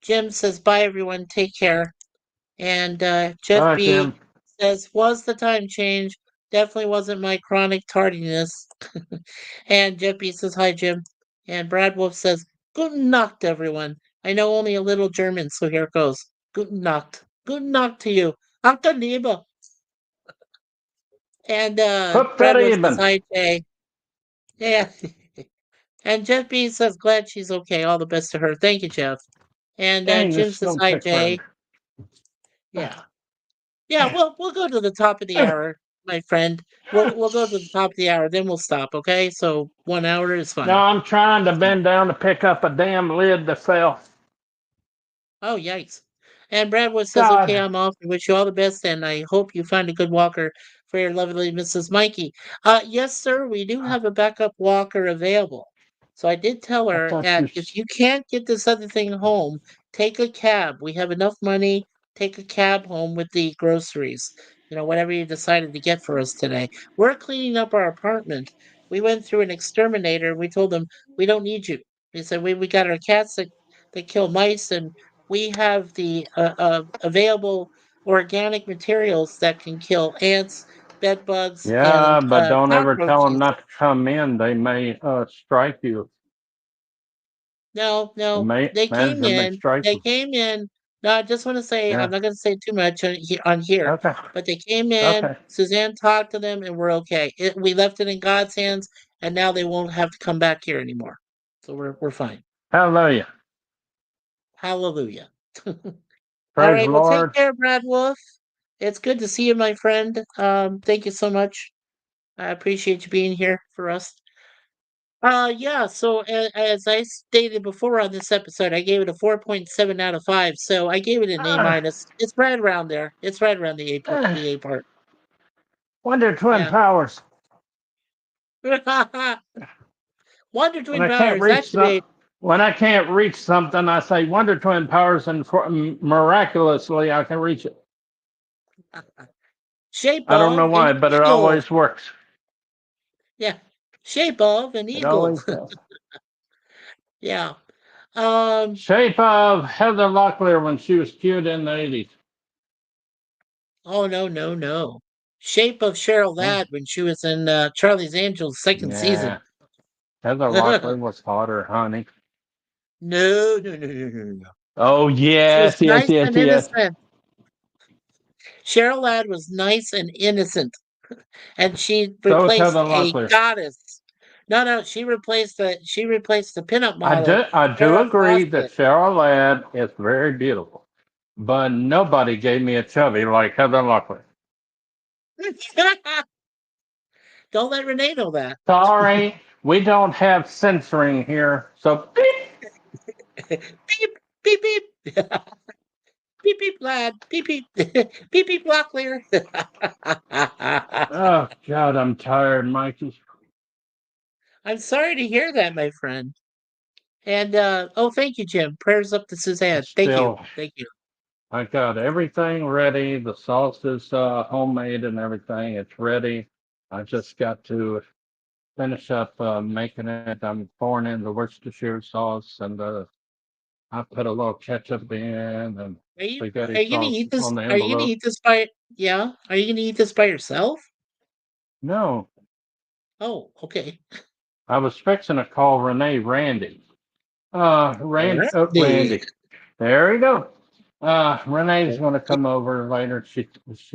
Jim says, "Bye, everyone. Take care." And All Jeff right, B Jim. says, "Was the time change? Definitely wasn't my chronic tardiness. And Jeff B says, hi, Jim. And Brad Wolf says, Guten Nacht, everyone. I know only a little German, so here it goes. Guten Nacht. Guten Nacht to you. Ach, Liebe. And Put that Brad Wolf says, even. hi, Jay. Yeah. And Jeff B says, glad she's okay. All the best to her. Thank you, Jeff. And Dang, Jim this says, snow hi, tick friend. Jay. Yeah. Yeah, we'll go to the top of the hour, my friend. We'll go to the top of the hour, then we'll stop, okay? So 1 hour is No, fine. I'm trying to bend down to pick up a damn lid that fell. Oh, yikes. And Bradwood says, okay, God. I'm off. I wish you all the best, and I hope you find a good walker for your lovely Mrs. Mikey. Yes, sir, we do have a backup walker available. So I did tell I her thought that you. if you can't get this other thing home, take a cab. We have enough money. Take a cab home with the groceries. Whatever you decided to get for us today. We're cleaning up our apartment. We went through an exterminator. We told them we don't need you. We said we got our cats that kill mice, and we have the available organic materials that can kill ants, bed bugs, Yeah, and but don't ever tell them cockroaches. not to come in. They may strike you. No, The no, they came manager may in. strike They you. came in. No, I just want to say I'm Yeah. not going to say too much on here, Okay. but they came in. Okay. Suzanne talked to them, and we're okay. We left it in God's hands, and now they won't have to come back here anymore. So we're fine. Hallelujah. Hallelujah. All Praise the right. Well, take Lord. care, Brad Wolf. It's good to see you, my friend. Thank you so much. I appreciate you being here for us. Yeah. So as I stated before on this episode, I gave it a 4.7 out of 5. So I gave it an A Ah, minus. It's right around there. It's right around ah. the A part. Wonder Twin Yeah. Powers. Wonder When Twin I can't Powers reach some, activate. when I can't reach something, I say Wonder Twin Powers, and miraculously I can reach it. Shape I don't know of an why, but it eagle. always works. Yeah. Shape of an It eagle. always does. Yeah. Um. Shape of Heather Locklear when she was cute in the 80s. Oh, no, no, no. Shape of Cheryl Huh? Ladd when she was in Charlie's Angels second Yeah. season. Heather No, Locklear was hotter, honey. no, no, no, no, no. Oh, She was yes, yes, nice yes, and yes. innocent. Cheryl Ladd was nice and innocent, and she So was replaced Heather a Locklear. goddess. No, no, she replaced the pinup model I do Farrah agree that Fawcett. Cheryl Ladd is very beautiful, but nobody gave me a chubby like Heather Locklear. Don't let Renee know that. Sorry, we don't have censoring here, so beep. Beep, beep, beep. Beep, beep, lad. Beep, beep. Beep, beep, Locklear. Oh God, I'm tired, Mikey. I'm sorry to hear that, my friend. And oh, thank you, Jim. Prayers up to Suzanne. Thank you. Still, Thank you. I got everything ready. The sauce is homemade and everything. It's ready. I just got to finish up making it. I'm pouring in the Worcestershire sauce, and I put a little ketchup in and Are you spaghetti are you gonna sauce eat this? on the Are you gonna envelope. eat this by yeah? Are you gonna eat this by yourself? No, Oh, okay. I was fixing to call Renee Randy. Randy. Randy. There we go. Renee's going to come over later. She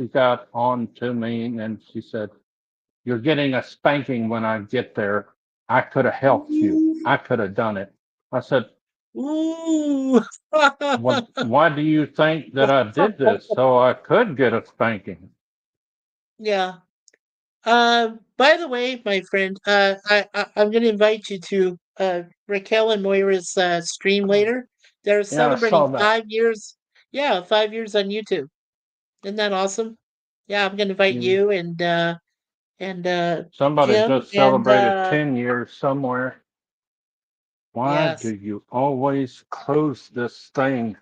got on to me and she said, "You're getting a spanking when I get there. I could have helped you. I could have done it." I said, Ooh. "What? Why do you think that I did this? So I could get a spanking?" Yeah. By the way, my friend, I'm going to invite you to Raquel and Moira's stream later. They're Yeah, I celebrating saw that. 5 years. Yeah, 5 years on YouTube. Isn't that awesome? Yeah, I'm going to invite You, you and somebody Jim just and celebrated 10 years somewhere. Why do yes. you always close this thing?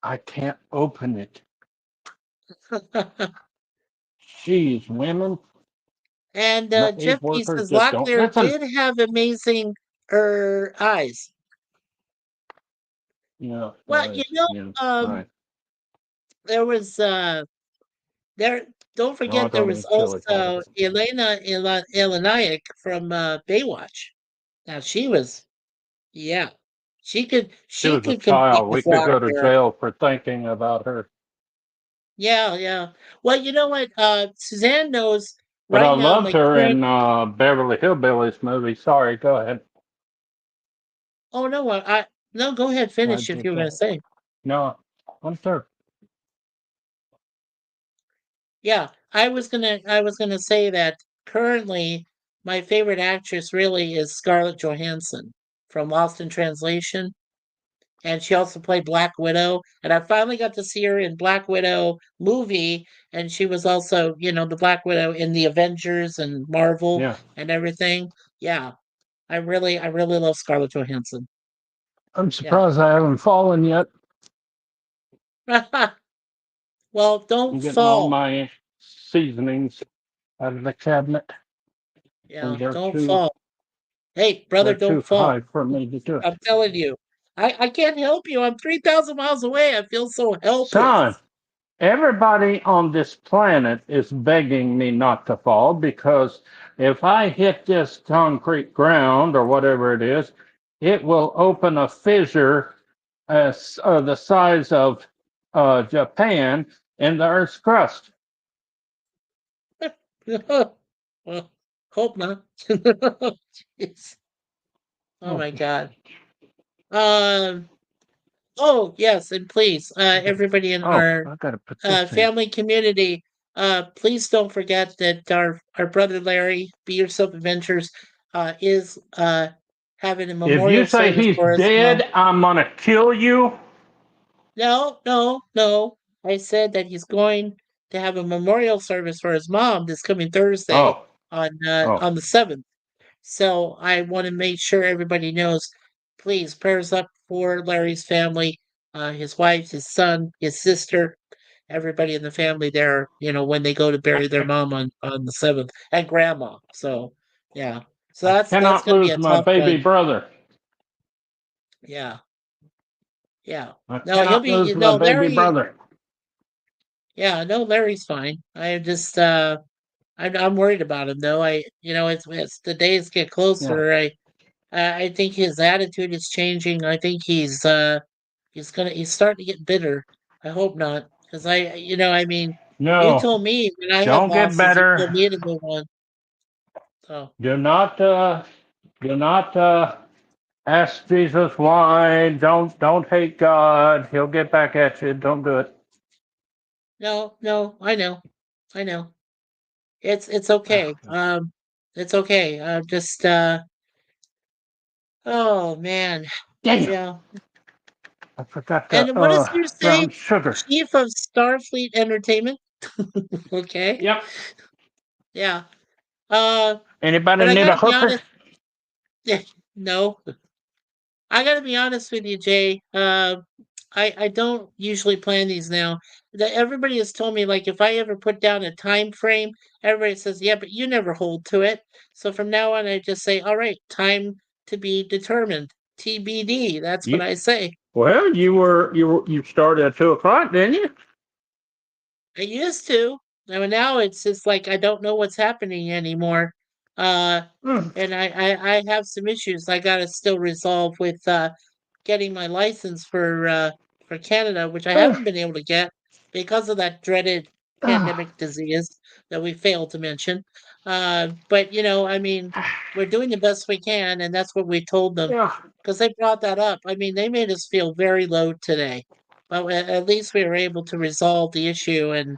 I can't open it. Jeez, women, And maid Jeff P workers says that don't Locklear listen. did have amazing eyes. Yeah, Well, right. Yeah, there was there don't No, I forget there don't was eat chili also dogs. Elena Eleniak from Baywatch. Now she was, yeah, She she was a could compete child. with We could go to Lauder. jail for thinking about her. Yeah, yeah. Well, you know what? Suzanne knows But I right now. loved My her current. in Beverly Hillbillies movie. Sorry, go ahead. Oh no, no. Go ahead, I finish if did you were going to that. say. No, I'm sure. Yeah, I was gonna say that currently my favorite actress really is Scarlett Johansson from Lost in Translation, and she also played Black Widow. And I finally got to see her in Black Widow movie, and she was also, the Black Widow in the Avengers and Marvel Yeah. and everything. Yeah, I really love Scarlett Johansson. I'm Yeah. surprised I haven't fallen yet. Well, don't I'm getting all fall. my seasonings out of the cabinet, and Yeah, don't fall. Hey, they're brother, too don't fall. high for me to do I'm it. telling you. I can't help you. I'm 3,000 miles away. I feel so Son, helpless. everybody on this planet is begging me not to fall because if I hit this concrete ground or whatever it is, it will open a fissure the size of Japan in the Earth's crust. Well, hope not. Jeez. Oh Oh, my God. Um, oh yes, and please, I gotta, everybody in oh, our I gotta put this in. family community, please don't forget that our brother Larry, Be Yourself Adventures, is having a If you memorial say service he's for his mom. dead, I'm gonna kill you. No, no, no. I said that he's going to have a memorial service for his mom this coming Thursday Oh, oh, on the 7th. So I want to make sure everybody knows, please, prayers up for Larry's family, his wife, his son, his sister, everybody in the family there, when they go to bury their mom on the 7th, and grandma. So, yeah. So I that's cannot going to be lose a my tough baby one. brother. Yeah. Yeah. I No, he'll cannot be lose my baby Larry. brother. Yeah, no, Larry's fine. I just I'm worried about him though. It's the days get Yeah. closer. I think his attitude is changing. I think he's starting to get bitter. I hope not, because you No, told me when I have don't get losses, you told better. me to move on. So Do not, do not ask Jesus why. Don't hate God. He'll get back at you. Don't do it. no, no, I know. It's okay. Ah, It's okay. Just oh man, damn! yeah. I forgot the And what does your say, brown sugar. Chief of Starfleet Entertainment? Okay, Yep. yeah. Uh, Anybody but I need a gotta be hooker? honest. No, I gotta be honest with you, Jay. I don't usually plan these now. Everybody has told me like if I ever put down a time frame, everybody says, "Yeah, but you never hold to it." So from now on, I just say, "All right, time to be determined." TBD. That's what You I say. well, you started at 2 o'clock, didn't you? I used to. Now it's just like I don't know what's happening anymore. Uh, Mm. and I have some issues I gotta still resolve with getting my license for Canada, which I Uh, haven't been able to get because of that dreaded uh, pandemic disease that we failed to mention. But we're doing the best we can, and that's what we told them yeah, because they brought that up. They made us feel very low today, but at least we were able to resolve the issue and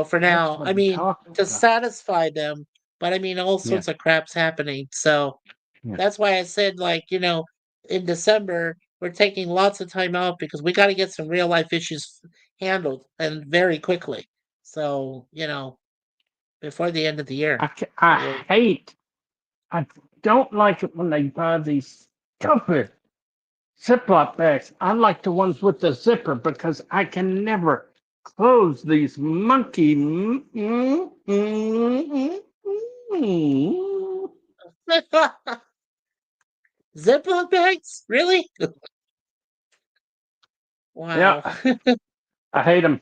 for that's now. what I'm talking To about. satisfy them, but all Yeah, sorts of crap's happening. So yeah. that's why I said, like, in December, we're taking lots of time out because we got to get some real life issues handled and very quickly. So, before the end of the year. I So hate. I don't like it when they buy these stupid Ziploc bags. I like the ones with the zipper because I can never close these monkey. Ziploc bags? Really? Wow. Yeah, I hate them.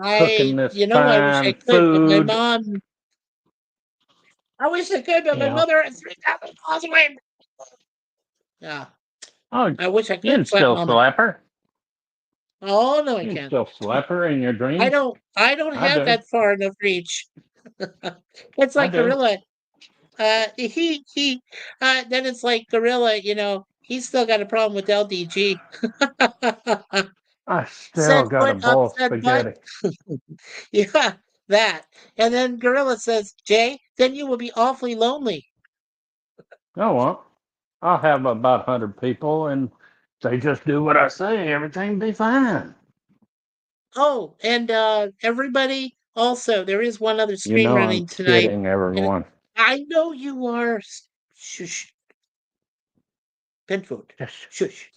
cooking this I wish I fine could, but my food. mom. I wish I could, but my Yeah. mother is 3,000 miles away. Yeah, Oh, I wish I you could can slap still mama. slap her. Oh no, I You can can't. still slap her in your dreams. I don't I have do. that far enough reach. It's I like do. gorilla. He. Then it's like gorilla. He's still got a problem with LDG. I still Said got a foot, bowl of upset butt. spaghetti. Yeah, that. And then gorilla says, Jay, then you will be awfully lonely. Oh well, I'll have about 100 people, and they just do what I say. Everything be fine. Oh, and everybody. Also, there is one other You stream know I'm running tonight, kidding, and everyone. I know you are. Shush, Pinfoot. Shush, Shush.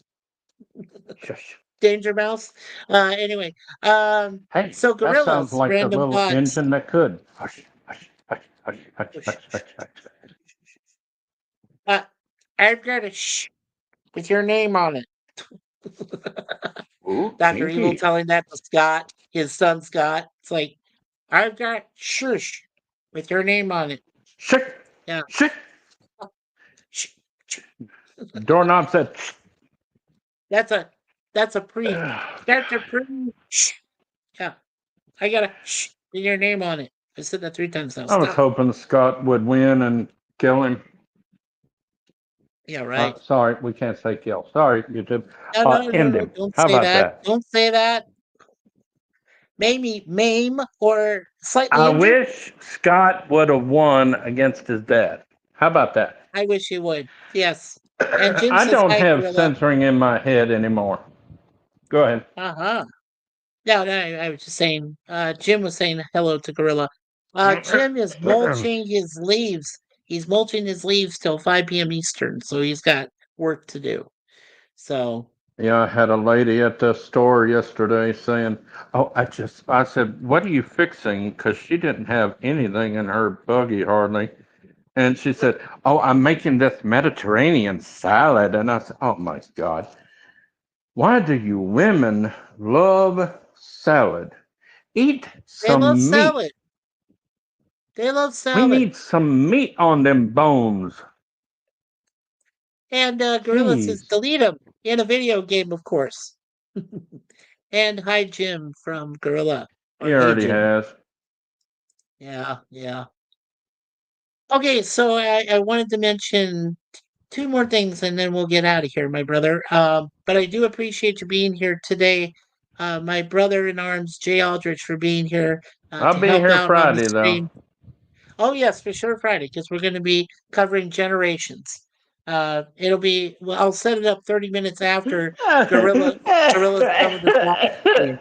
shush. Danger Mouse. Anyway, Hey, so that sounds gorillas, like the random little thoughts. engine that could. Hush, hush, hush, hush, hush, Shush, hush, shush, hush, shush, hush. shush. Uh, I've got a shh with your name on it. Ooh, Dr. Evil kinky. telling that to Scott, his son Scott. It's like, I've got shush with your name on it. Shh, Yeah. shh. Shh, shh. Doorknob said. Shh. That's a that's a pre. That's a pre. Shh. Yeah. I got a shh with your name on it. I said that 3 times now. I was Stop. hoping Scott would win and kill him. Yeah, right. Sorry, we can't say kill. Sorry, YouTube. No, no, no, End no. him. Don't How say about that. that? Don't say that. Maybe maim or slightly I injured. wish Scott would have won against his dad. How about that? I wish you would. Yes. And Jim I says don't hi, have Gorilla. censoring in my head anymore. Go ahead. Uh-huh. No, no, I was just saying, Jim was saying hello to Gorilla. Jim is mulching his leaves. He's mulching his leaves till 5 p.m. Eastern, so he's got work to do. So, Yeah, I had a lady at the store yesterday saying, "Oh, I said, what are you fixing?" Because she didn't have anything in her buggy hardly. And she said, "Oh, I'm making this Mediterranean salad." And I said, "Oh my God. Why do you women love salad? Eat they love some meat. salad. They love We salad. need some meat on them bones." And Gorilla says, Jeez. delete him in a video game, of course. And hi, Jim from Gorilla. He Or hey, already Jim. has. Yeah, yeah. Okay, so I wanted to mention two more things and then we'll get out of here, my brother. But I do appreciate you being here today. My brother in arms, Jay Aldrich, for being here I'll to be help here out on the Friday though. stream. Oh, yes, for sure, Friday, because we're going to be covering generations. It'll be, well, I'll set it up 30 minutes after Gorilla, Gorilla's done with his live stream.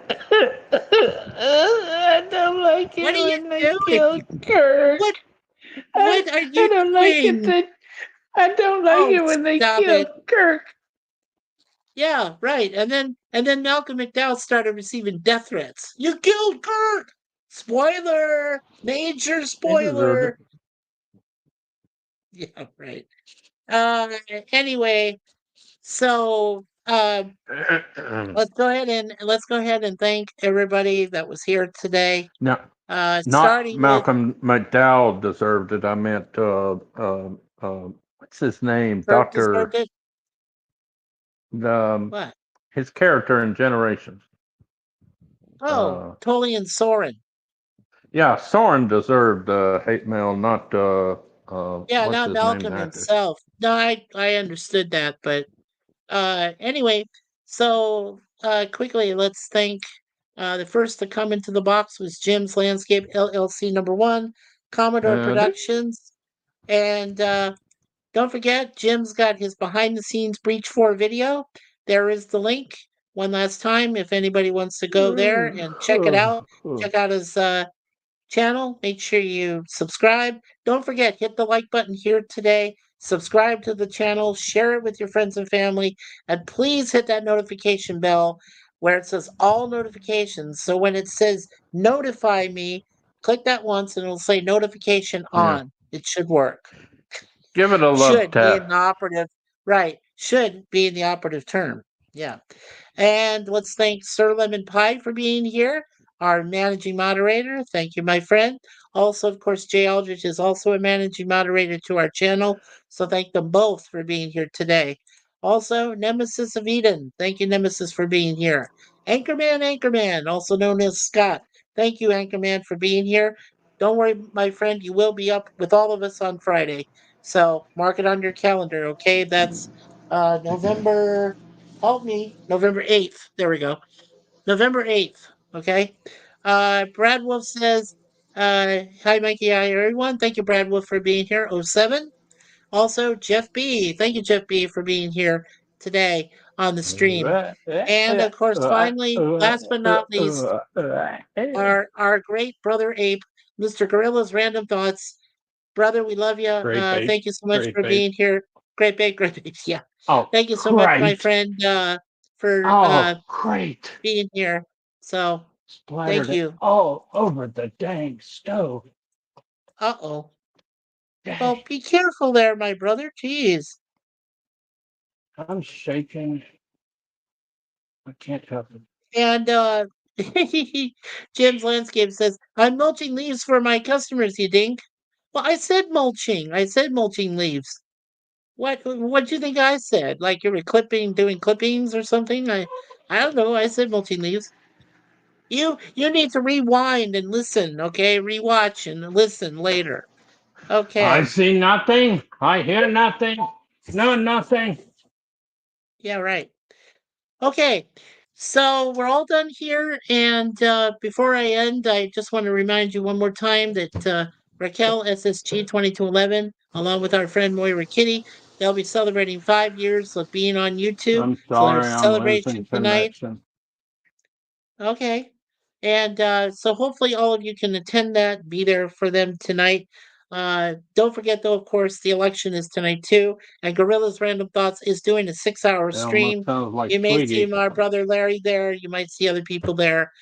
I don't like What it are you when they kill doing? Kirk. What, what are I you don't like it doing? that I don't like Oh, it when they stop kill it. Kirk. Yeah, right. And then Malcolm McDowell started receiving death threats. You killed Kirk. Spoiler. Major He deserved spoiler. Yeah, right. Anyway, so it. let's go ahead and thank everybody that was here today. No, not Starting with Malcolm McDowell deserved it. I meant what's his name? Kirk deserved Doctor it. the What? his character in Generations. Oh, Uh, Tolian Soren. yeah, Soren deserved hate mail, not Yeah, what's not his name, the Malcolm actor. himself. No, I understood that, but anyway, so quickly, let's thank the first to come into the box was Jim's Landscape LLC #1, Commodore And Productions, and don't forget Jim's got his behind the scenes Breach 4 video. There is the link one last time if anybody wants to go there and check it out. Check out his channel. Make sure you subscribe. Don't forget, hit the like button here today. Subscribe to the channel, share it with your friends and family, and please hit that notification bell where it says all notifications. So when it says notify me, click that once and it'll say notification yeah, on. It should work. give it a love Should be in the tap. operative, right? Should be in the operative term. Yeah. And let's thank Sir Lemon Pie for being here. our managing moderator. Thank you, my friend. Also, of course, Jay Aldrich is also a managing moderator to our channel. So thank them both for being here today. Also, Nemesis of Eden. Thank you, Nemesis, for being here. Anchorman, also known as Scott. Thank you, Anchorman, for being here. Don't worry, my friend, you will be up with all of us on Friday. So mark it on your calendar, okay? That's November, help me, November 8th. There we go. November 8th, okay? Brad Wolf says, hi, Mikey, hi, everyone. Thank you, Brad Wolf, for being here. Oh 07. Also, Jeff B. Thank you, Jeff B., for being here today on the stream. And of course, finally, last but not least, our great brother Ape, Mr. Gorilla's Random Thoughts. Brother, we love you. Great bait. Thank you so much Great for bait. being here. Great bait, great bait. Yeah. Oh, Thank you so much, my great. friend, for Oh, great. being here. So, Splattered thank it you. all over the dang stove. Uh-oh. Dang. Well, be careful there, my brother. Jeez. I'm shaking. I can't help it. And Jim's Landscape says, I'm mulching leaves for my customers, you dink. Well, I said mulching. I said mulching leaves. What do you think I said? Like you were doing clippings or something? I don't know. I said mulching leaves. You need to rewind and listen, okay? Rewatch and listen later. I Okay. see nothing. I hear nothing. No, nothing. Yeah, right. Okay. So we're all done here. And before I end, I just want to remind you one more time that Raquel SSG 2211, along with our friend Moira Kitty, they'll be celebrating 5 years of being on YouTube I'm for their sorry I'm losing celebration tonight. connection. Okay. And so hopefully all of you can attend that, be there for them tonight. Don't forget, though, of course, the election is tonight too. And Gorilla's Random Thoughts is doing a 6 hour It almost stream. sounds like You may see Tweety. my brother Larry there. You might see other people there.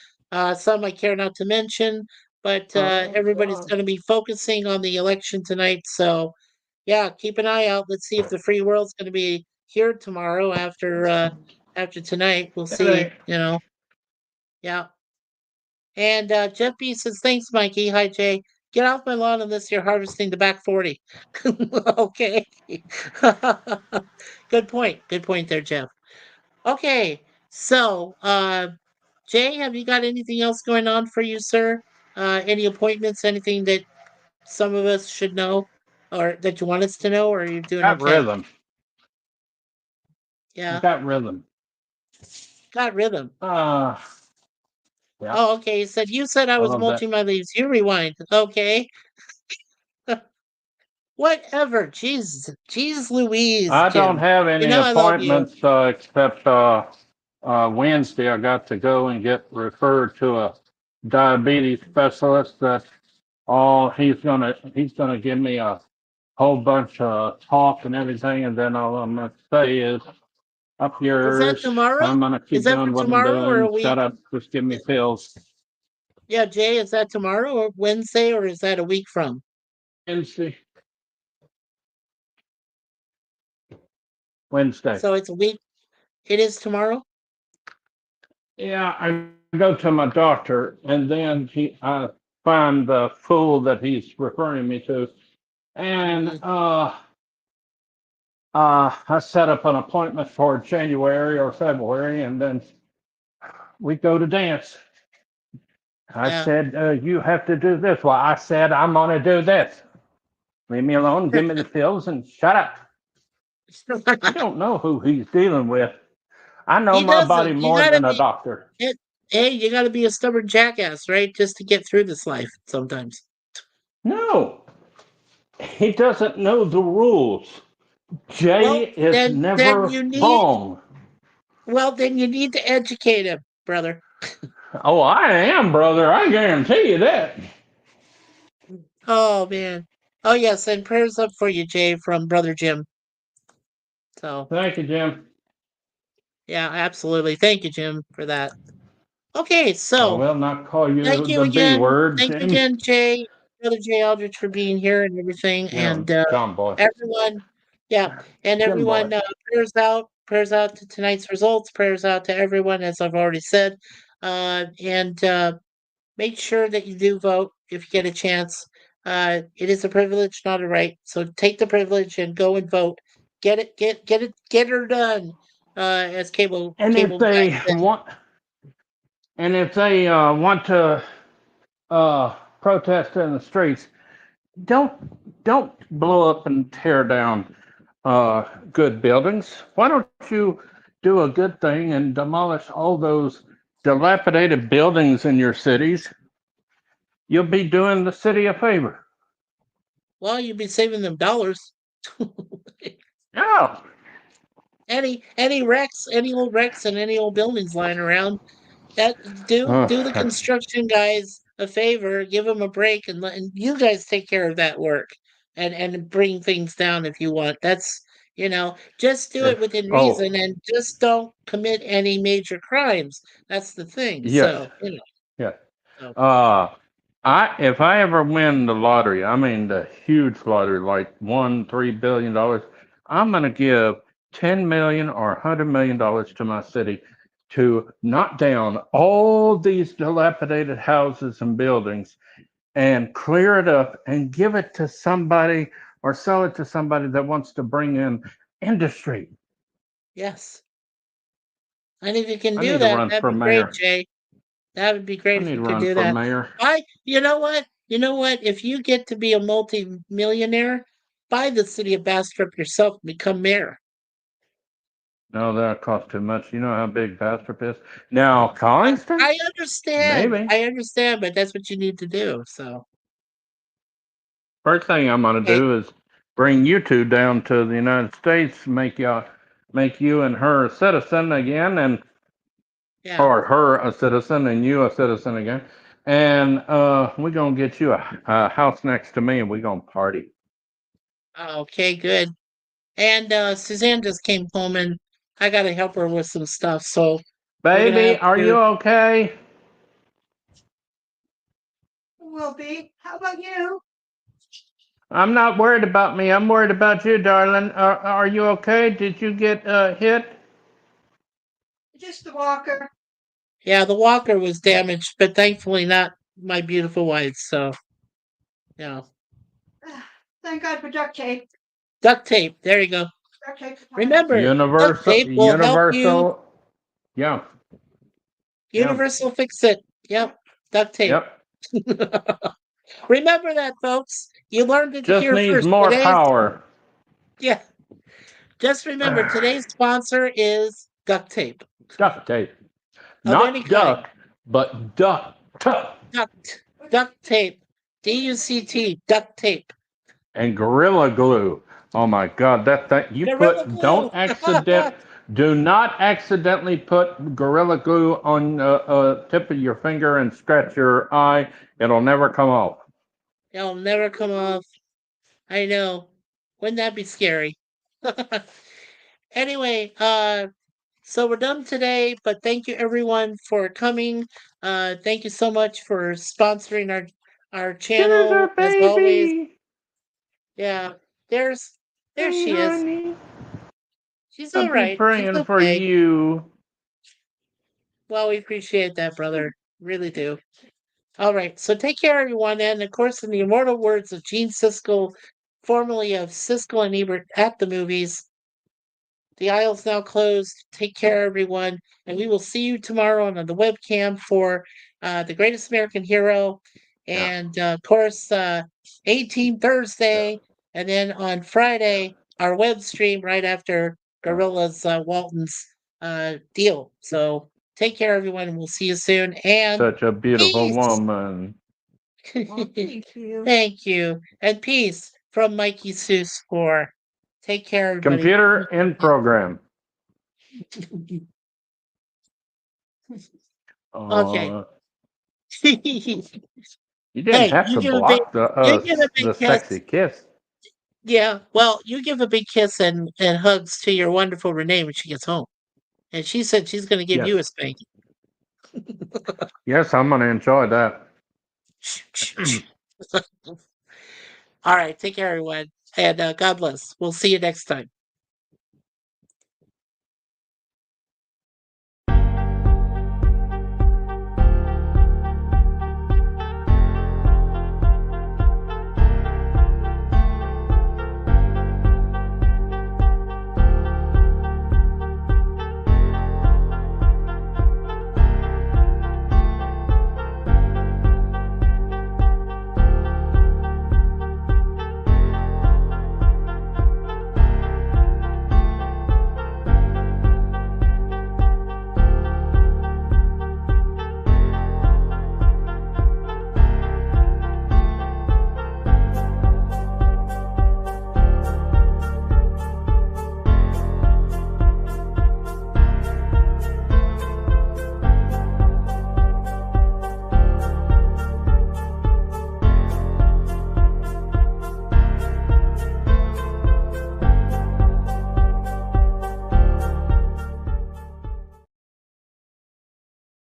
Some I care not to mention, but Oh, everybody's God. going to be focusing on the election tonight. So, yeah, keep an eye out. Let's see if the free world's going to be here tomorrow after tonight. We'll It ain't. see. Yeah. And Jeff B says, thanks, Mikey. Hi, Jay. Get off my lawn unless you're harvesting the back 40. Okay. Good point. Good point there, Jeff. Okay. So, Jay, have you got anything else going on for you, sir? Any appointments, anything that some of us should know or that you want us to know, or are you doing Got okay? rhythm. I Yeah. got rhythm. Got rhythm. Uh, yeah, Oh, okay. You said I I was love that. mulching my leaves. You rewind. Okay. Whatever. Jeez Louise, I don't Jim. have You any know I love you. appointments except Wednesday. I got to go and get referred to a diabetes specialist. That he's gonna give me a whole bunch of talk and everything, and then all I'm gonna say is, up Is that yours. tomorrow? I'm gonna Is keep that for doing what I'm tomorrow or a doing. week? Shut up. Just give me pills. Yeah, Jay, is that tomorrow or Wednesday or is that a week from? Wednesday. Wednesday. So it's a week. It is tomorrow? Yeah, I go to my doctor, and then I find the fool that he's referring me to, and Mm, I set up an appointment for January or February, and then we go to dance. I yeah. said, you have to do this. Well, I said, I'm going to do this. Leave me alone, give me the pills, and shut up. He don't know who he's dealing with. I know He my body doesn't. You more gotta than a be doctor. it, hey, you gotta be a stubborn jackass, right? Just to get through this life sometimes. No, he doesn't know the rules. Jay Well, is then never you need wrong. then you need to educate him, brother. Oh, I am, brother. I guarantee you that. Oh man. Oh yes, and prayers up for you, Jay, from Brother Jim. So Thank you, Jim. yeah, absolutely. Thank you, Jim, for that. Okay, I so will not call thank you you the B again. word, Thank you Jim. again, Jay, Brother Jay Aldrich, for being here and everything. Yeah, And John boy. everyone, yeah, and Jim boy. everyone, prayers out to tonight's results, prayers out to everyone, as I've already said. And make sure that you do vote if you get a chance. It is a privilege, not a right. So take the privilege and go and vote. Get her done. As And if cable guy they said. want, and if they want to protest in the streets, don't don't blow up and tear down good buildings. Why don't you do a good thing and demolish all those dilapidated buildings in your cities? You'll be doing the city a favor. Well, you'd be saving them dollars. Yeah. Any wrecks, any old wrecks, and any old buildings lying around. That do the Uh, construction guys a favor, give them a break, and you guys take care of that work, and bring things down if you want. That's just do it if within oh reason, and just don't commit any major crimes. That's the thing. yes, So yes. so, Uh, I if I ever win the lottery, I mean the huge lottery, like $1-3 billion, I'm gonna give 10 million or $100 million to my city to knock down all these dilapidated houses and buildings and clear it up and give it to somebody or sell it to somebody that wants to bring in industry. yes, and if you can I do need to that, run that'd for be great, mayor. Jay. That would be I great if need you to could run do for that. mayor. You know what? You know what? If you get to be a multi-millionaire, buy the city of Bastrop yourself and become mayor. No, that costs too much. You know how big Bastrop is? Now, I, Collingston? I understand. Maybe. I understand, but that's what you need to do. So, First thing I'm gonna okay. do is bring you two down to the United States, make you and her a citizen again, and Yeah. or her a citizen and you a citizen again. And we're gonna get you a house next to me and we're gonna party. Okay, good. And Suzanne just came home and I got to help her with some stuff. So, we're going to Baby, have are to. you okay? Will be. How about you? I'm not worried about me. I'm worried about you, darling. Are you okay? Did you get hit? Just the walker. Yeah, the walker was damaged, but thankfully not my beautiful wife. So, yeah. Thank God for duct tape. Duct tape. There you go. Duct tape. Remember, duct Universal, tape will help you. universal. Yeah, yeah, Universal fix it. Yep. Duct tape. yep. Remember that, folks. You learned it Just here needs first. more Today's, power. yeah. Just remember, today's sponsor is duct tape Duct tape. of any Not kind. duck, but duct. Duct tape. DUCT. Duct tape. And Gorilla Glue. Oh my God, that thing you Gorilla put, glue. do not accidentally put Gorilla Glue on the tip of your finger and scratch your eye. It'll never come off. It'll never come off. I know. Wouldn't that be scary? Anyway, so we're done today, but thank you everyone for coming. Thank you so much for sponsoring our Scissor channel as always. baby. Yeah, there Hey she is. honey, She's I'll all be right. She's praying for okay. you. Well, we appreciate that, brother. Really do. All right. So take care, everyone. And of course, in the immortal words of Gene Siskel, formerly of Siskel and Ebert at the movies, the aisle's now closed. Take care, everyone. And we will see you tomorrow on the webcam for The Greatest American Hero. Yeah, And of course, 18 yeah, Thursday. And then on Friday, our web stream right after yeah. Gorilla's Walton's deal. So take care, everyone. And we'll see you soon. And Such a beautiful peace. woman. Well, thank you. Thank you. And peace from MikeySuzeFour. Take care, everybody. Computer in program. Okay. Uh, Hey, you didn't have you to give a big block you give a big the kiss. sexy kiss. Yeah, well, you give a big kiss and hugs to your wonderful Renee when she gets home. And she said she's going to give Yes, you a spanking. yes, I'm gonna enjoy that. All right, take care, everyone. And God bless. We'll see you next time.